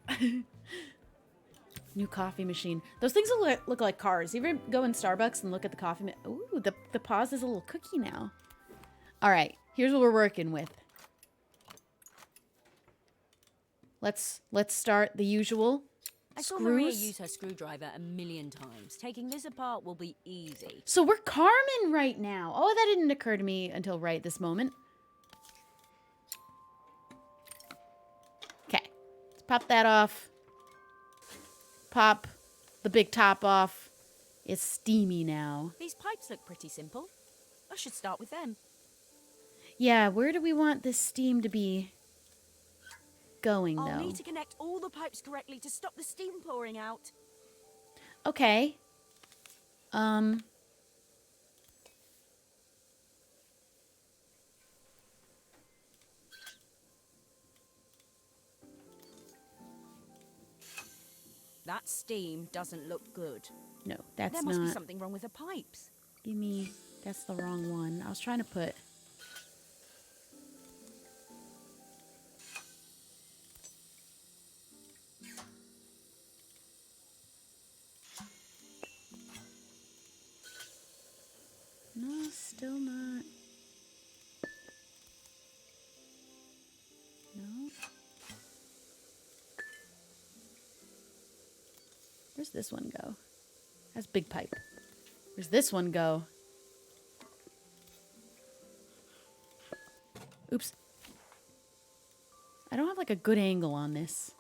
New coffee machine. Those things look like cars. You ever go in Starbucks and look at the coffee? Ooh, the pause is a little cookie now. All right, here's what we're working with. Let's start the usual. I saw Maria Screws. use her screwdriver a million times. Taking this apart will be easy. So we're Carmen right now. Oh, that didn't occur to me until right this moment. Pop that off. Pop the big top off. It's steamy now. These pipes look pretty simple. I should start with them. Yeah, where do we want this steam to be going, though? I'll need to connect all the pipes correctly to stop the steam pouring out. Okay. That steam doesn't look good. No, that's There not. must be something wrong with the pipes. Give me. That's the wrong one. I was trying to put. No, still not. No. Where's this one go? That's big pipe. Where's this one go? Oops. I don't have like a good angle on this.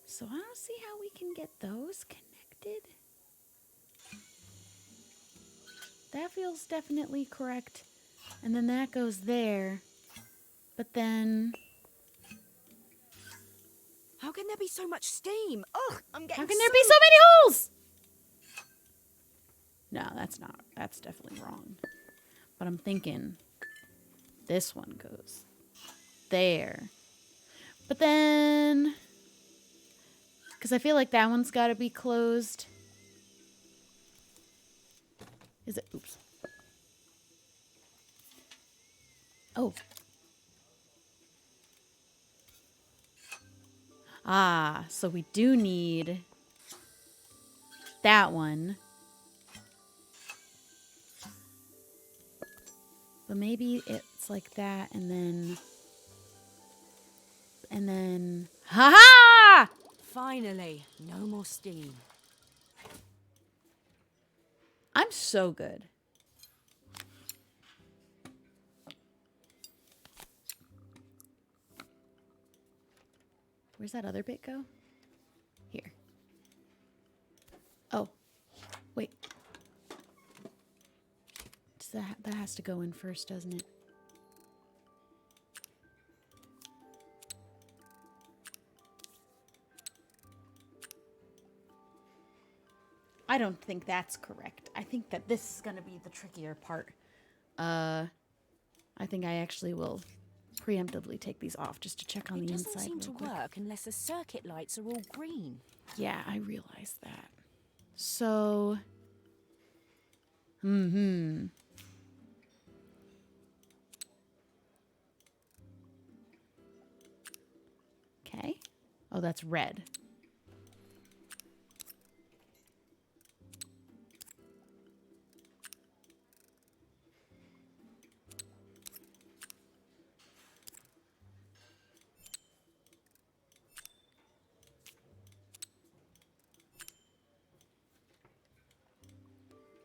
So I don't see how we can get those connected. That feels definitely correct. And then that goes there. But then... How can there be so much steam? Ugh, I'm getting How can there be so many holes? No, that's not. That's definitely wrong. But I'm thinking this one goes there. But then... Because I feel like that one's got to be closed. Is it? Oops. Oh. Ah, so we do need that one. But maybe it's like that and then... Ha-ha! Finally, no more steam. I'm so good. Where's that other bit go? Here. Oh, wait. That has to go in first, doesn't it? I don't think that's correct. I think that this is going to be the trickier part. I think I actually will preemptively take these off just to check on the inside. It doesn't seem to real quick. work unless the circuit lights are all green. Yeah, I realize that. So... Okay. Oh, that's red.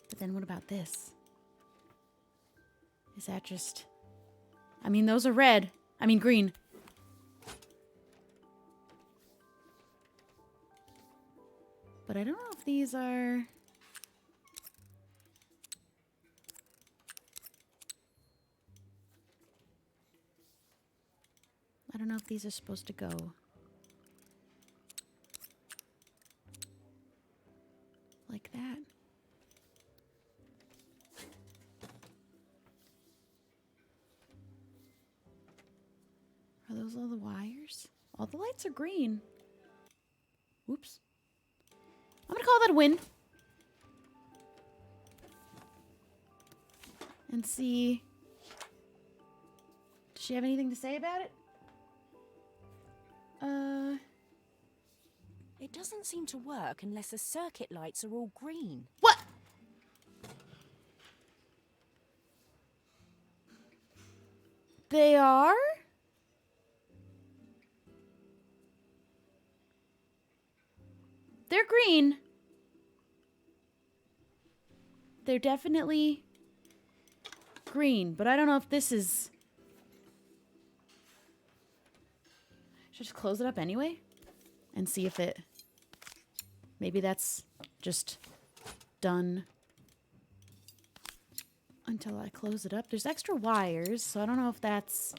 But then what about this? Is that just... I mean, those are red. I mean, green. But I don't know if these are... I don't know if these are supposed to go. Like that. Are those all the wires? All the lights are green. Oops. I'm gonna call that a win. And see... Does she have anything to say about it? It doesn't seem to work unless the circuit lights are all green. What? They are? They're green. They're definitely green, but I don't know if this is... Should I just close it up anyway? And see if it... Maybe that's just done until I close it up. There's extra wires, so I don't know if that's...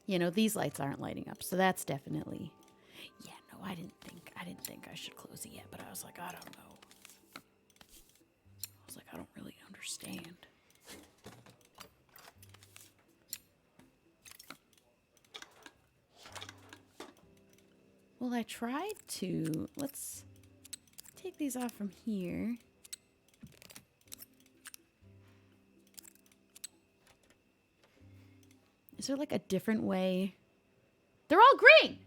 You know, these lights aren't lighting up, so that's definitely... Yeah, no, I didn't think I should close it yet, but I was like, I don't know. I was like, I don't really understand. Well, I tried to... Let's take these off from here. Is there like a different way? They're all green!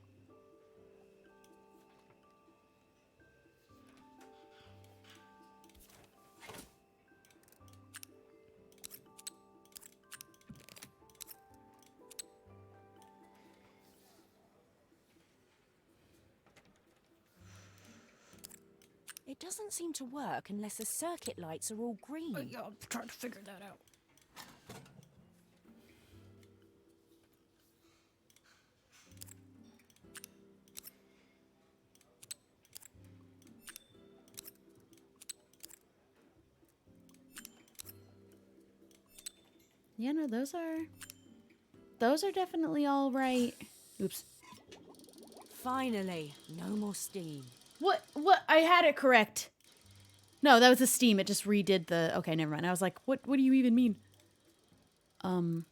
It doesn't seem to work unless the circuit lights are all green. Yeah, I'm trying to figure that out. Yeah, no, those are definitely all right. Oops. Finally, no more steam. What? I had it correct. No, that was the steam. It just redid the... Okay, never mind. I was like, what do you even mean? How am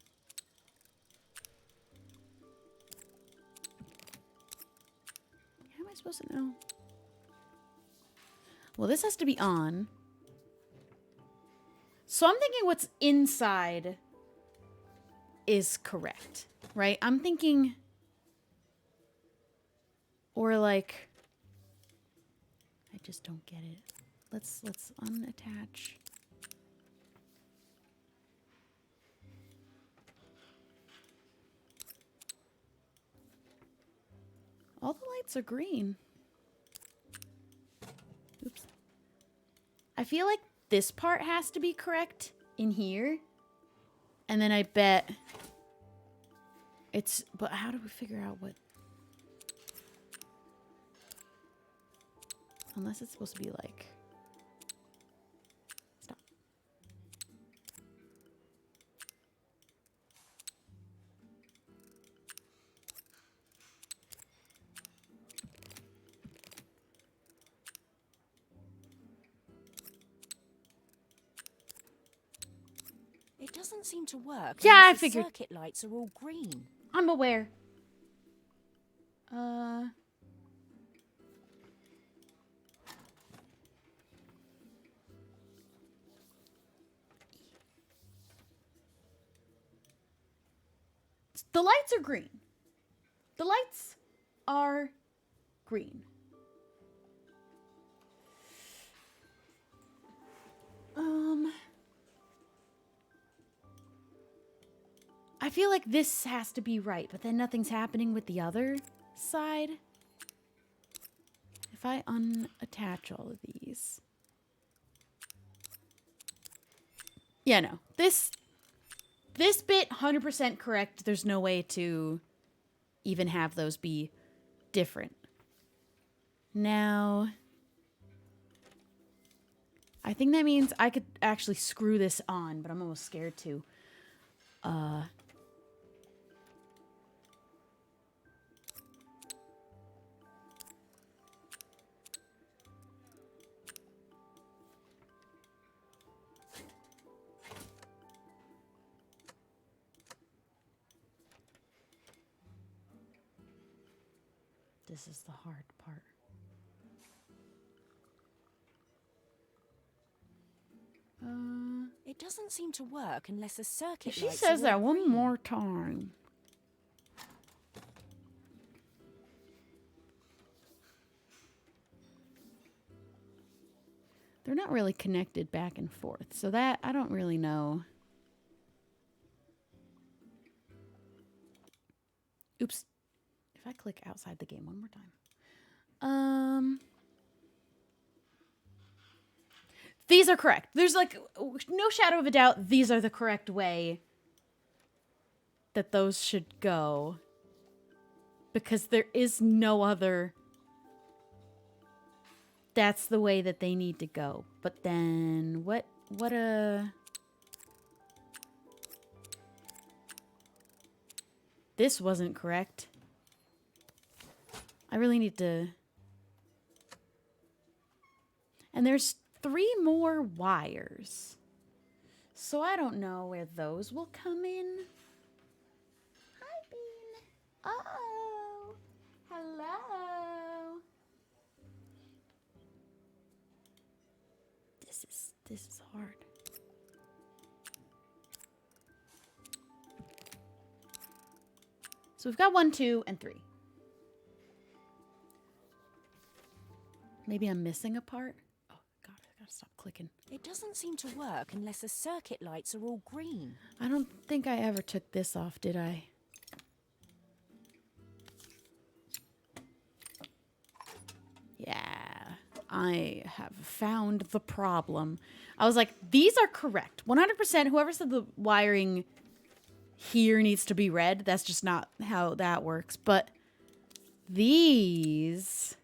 I supposed to know? Well, this has to be on. So I'm thinking what's inside is correct, right? I'm thinking... Or like... I just don't get it. Let's unattach. All the lights are green. Oops. I feel like this part has to be correct in here. And then I bet it's... But how do we figure out what... Unless it's supposed to be like... Stop. It doesn't seem to work. Yeah, I unless the figured. circuit lights are all green. I'm aware. The lights are green. The lights are green. I feel like this has to be right, but then nothing's happening with the other side. If I unattach all of these. Yeah, no. This bit, 100% correct. There's no way to even have those be different. Now, I think that means I could actually screw this on, but I'm almost scared to. This is the hard part. It doesn't seem to work unless the circuit If she lights says are that all one green. more time. They're not really connected back and forth, so that I don't really know. Oops. If I click outside the game one more time. These are correct. There's like no shadow of a doubt these are the correct way that those should go. Because there is no other... That's the way that they need to go. But then what this wasn't correct. I really need to... And there's 3 more wires. So I don't know where those will come in. Hi, Bean. Oh, hello. This is hard. So we've got 1, 2, and 3. Maybe I'm missing a part. Oh God, I gotta stop clicking. It doesn't seem to work unless the circuit lights are all green. I don't think I ever took this off, did I? Yeah, I have found the problem. I was like, these are correct. 100%, whoever said the wiring here needs to be red, that's just not how that works. But these...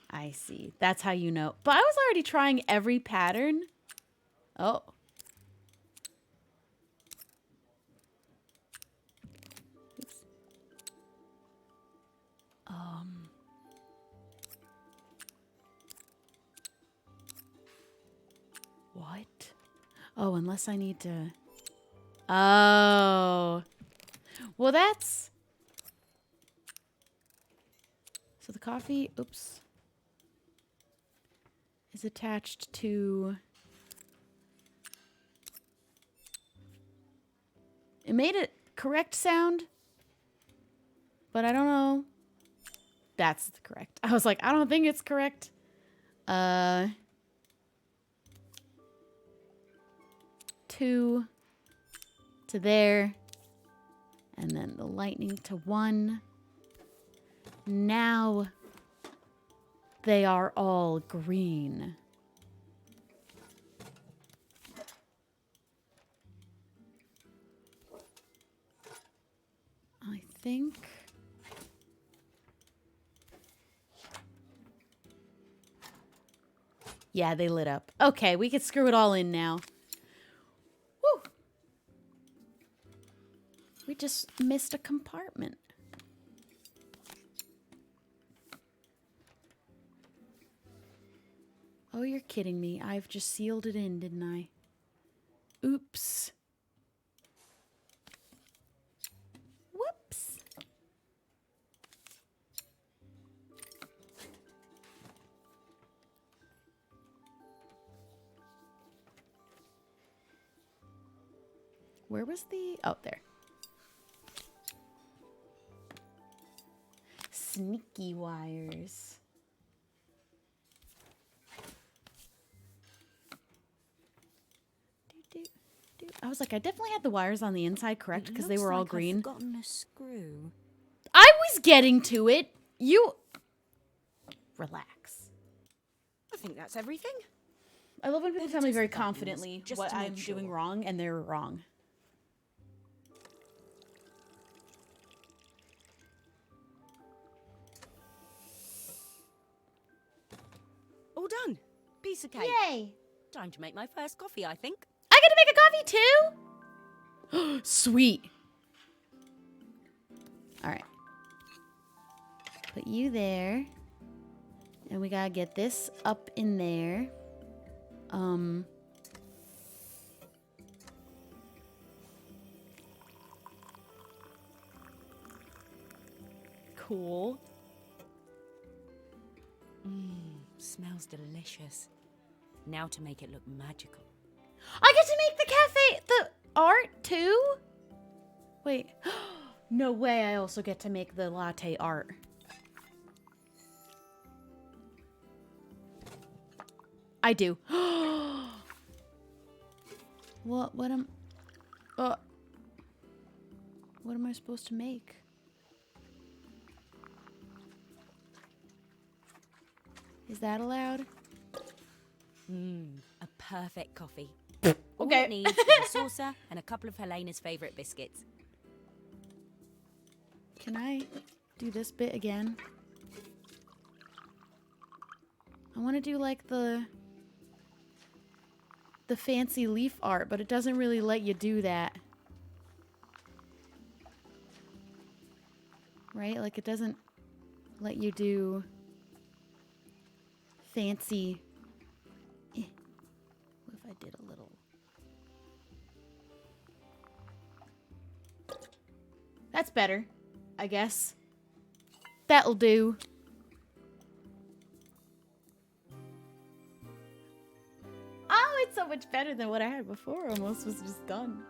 I see. That's how you know. But I was already trying every pattern. Oh. Oops. What? Oh, unless I need to... Oh. Well, that's... So the coffee... Oops. Is attached to... It made it correct sound, but I don't know. That's correct. I was like, I don't think it's correct. Two to there, and then the lightning to 1. Now they are all green. I think... Yeah, they lit up. Okay, we can screw it all in now. Woo! We just missed a compartment. Oh, you're kidding me. I've just sealed it in, didn't I? Oops. Whoops. Where was the... Oh, there. Sneaky wires. I was like, I definitely had the wires on the inside correct because they were all green. I've forgotten a screw. I was getting to it. You... Relax. I think that's everything. I love when people tell me test very the buttons, confidently just what to make I'm sure. doing wrong, and they're wrong. All done. Piece of cake. Yay! Time to make my first coffee, I think. I get to make a coffee too? Sweet. Alright. Put you there. And we gotta get this up in there. Cool. Smells delicious. Now to make it look magical. I get to make the cafe, the art too? Wait. No way I also get to make the latte art. I do. What am I supposed to make? Is that allowed? A perfect coffee. Okay. All it needs is a saucer and a couple of Helena's favourite biscuits. Can I do this bit again? I want to do like the fancy leaf art, but it doesn't really let you do that. Right? Like it doesn't let you do fancy. What if I did a little? That's better, I guess. That'll do. Oh, it's so much better than what I had before. Almost was just done.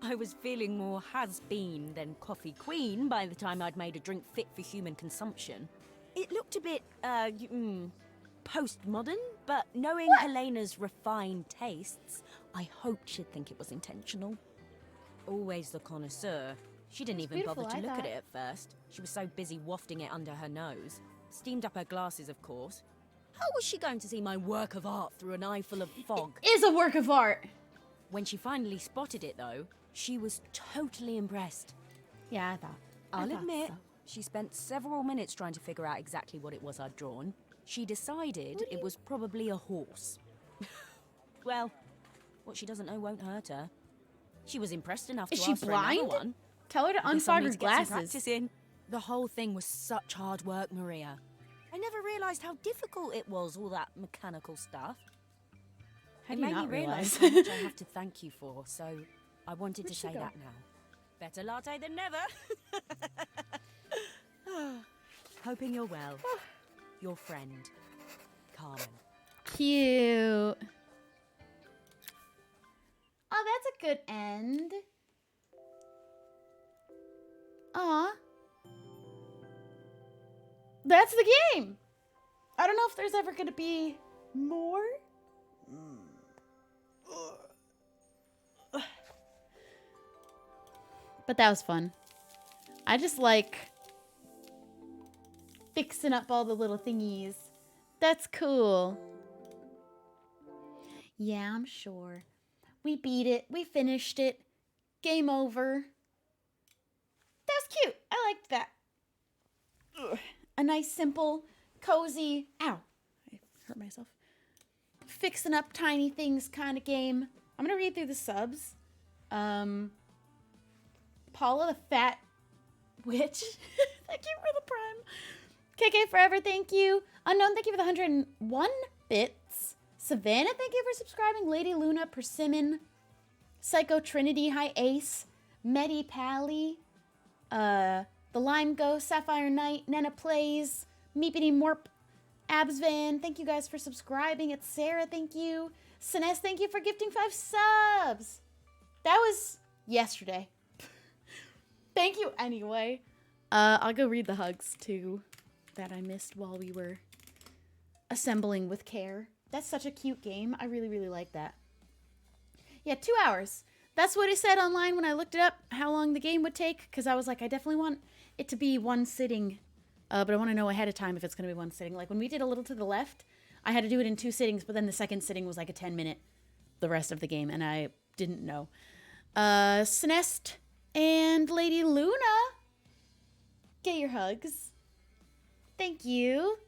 I was feeling more has-been than coffee queen by the time I'd made a drink fit for human consumption. It looked a bit, postmodern, but knowing Helena's refined tastes, I hoped she'd think it was intentional. Always the connoisseur. She didn't even bother to look at it at first. She was so busy wafting it under her nose. Steamed up her glasses, of course. How was she going to see my work of art through an eye full of fog? It is a work of art. When she finally spotted it, though, she was totally impressed. Yeah, I thought. I'll admit, she spent several minutes trying to figure out exactly what it was I'd drawn. She decided it was probably a horse. Well, what she doesn't know won't hurt her. She was impressed enough to Is she ask for another blind? one. Tell her to I guess I'll unfog need her to get some glasses. practice in. The whole thing was such hard work, Maria. I never realised how difficult it was, all that mechanical stuff. How It do you made me not realise realize? how much I have to thank you for, so I wanted to Where'd she say go? that now. Better latte than never. Hoping you're well. Your friend, Carmen. Cute. Oh, that's a good end. Aw. That's the game. I don't know if there's ever gonna be more. But that was fun. I just like fixing up all the little thingies. That's cool. Yeah, I'm sure. We beat it. We finished it. Game over. That was cute. I liked that. Ugh. A nice, simple, cozy, ow, I hurt myself. Fixing up tiny things kind of game. I'm going to read through the subs. Paula the Fat Witch. Thank you for the prime. KK Forever, thank you. Unknown, thank you for the 101 bits. Savannah, thank you for subscribing. Lady Luna, Persimmon, Psycho Trinity, hi Ace, Medi Pally, The Lime Ghost, Sapphire Knight, Nena Plays, Meepity Morp, Absvan, thank you guys for subscribing. It's Sarah, thank you. Sinez, thank you for gifting 5 subs. That was yesterday. Thank you anyway. I'll go read the hugs too that I missed while we were assembling with care. That's such a cute game. I really, really like that. Yeah, 2 hours. That's what it said online when I looked it up, how long the game would take, because I was like, I definitely want it to be one sitting, but I want to know ahead of time if it's going to be one sitting. Like when we did A Little to the Left, I had to do it in 2 sittings, but then the second sitting was like a 10-minute, the rest of the game, and I didn't know. Sinest and Lady Luna, get your hugs. Thank you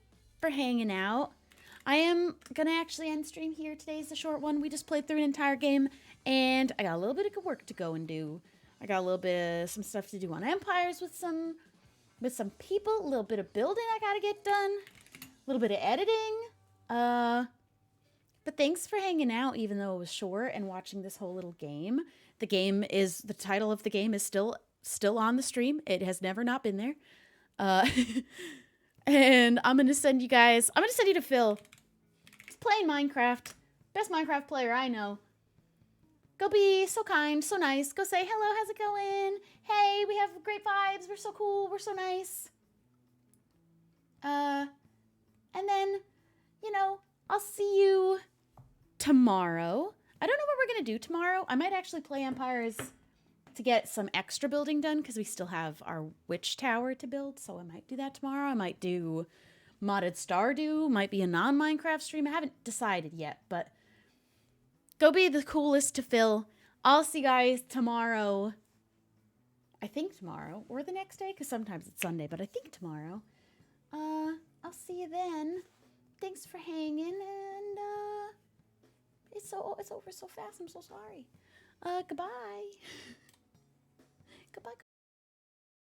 for hanging out. I am going to actually end stream here. Today's the short one. We just played through an entire game, and I got a little bit of work to go and do. I got a little bit of some stuff to do on Empires with some people, a little bit of building I got to get done, a little bit of editing. But thanks for hanging out, even though it was short, and watching this whole little game. The title of the game is still on the stream. It has never not been there. And I'm going to send you to Phil. He's playing Minecraft. Best Minecraft player I know. Go be so kind, so nice. Go say, hello, how's it going? Hey, we have great vibes. We're so cool. We're so nice. And then, I'll see you tomorrow. I don't know what we're going to do tomorrow. I might actually play Empires to get some extra building done because we still have our witch tower to build. So I might do that tomorrow. I might do modded Stardew, might be a non-Minecraft stream. I haven't decided yet, but go be the coolest to Phil. I'll see you guys tomorrow. I think tomorrow or the next day, because sometimes it's Sunday, but I think tomorrow. I'll see you then. Thanks for hanging, and it's over so fast. I'm so sorry. Goodbye.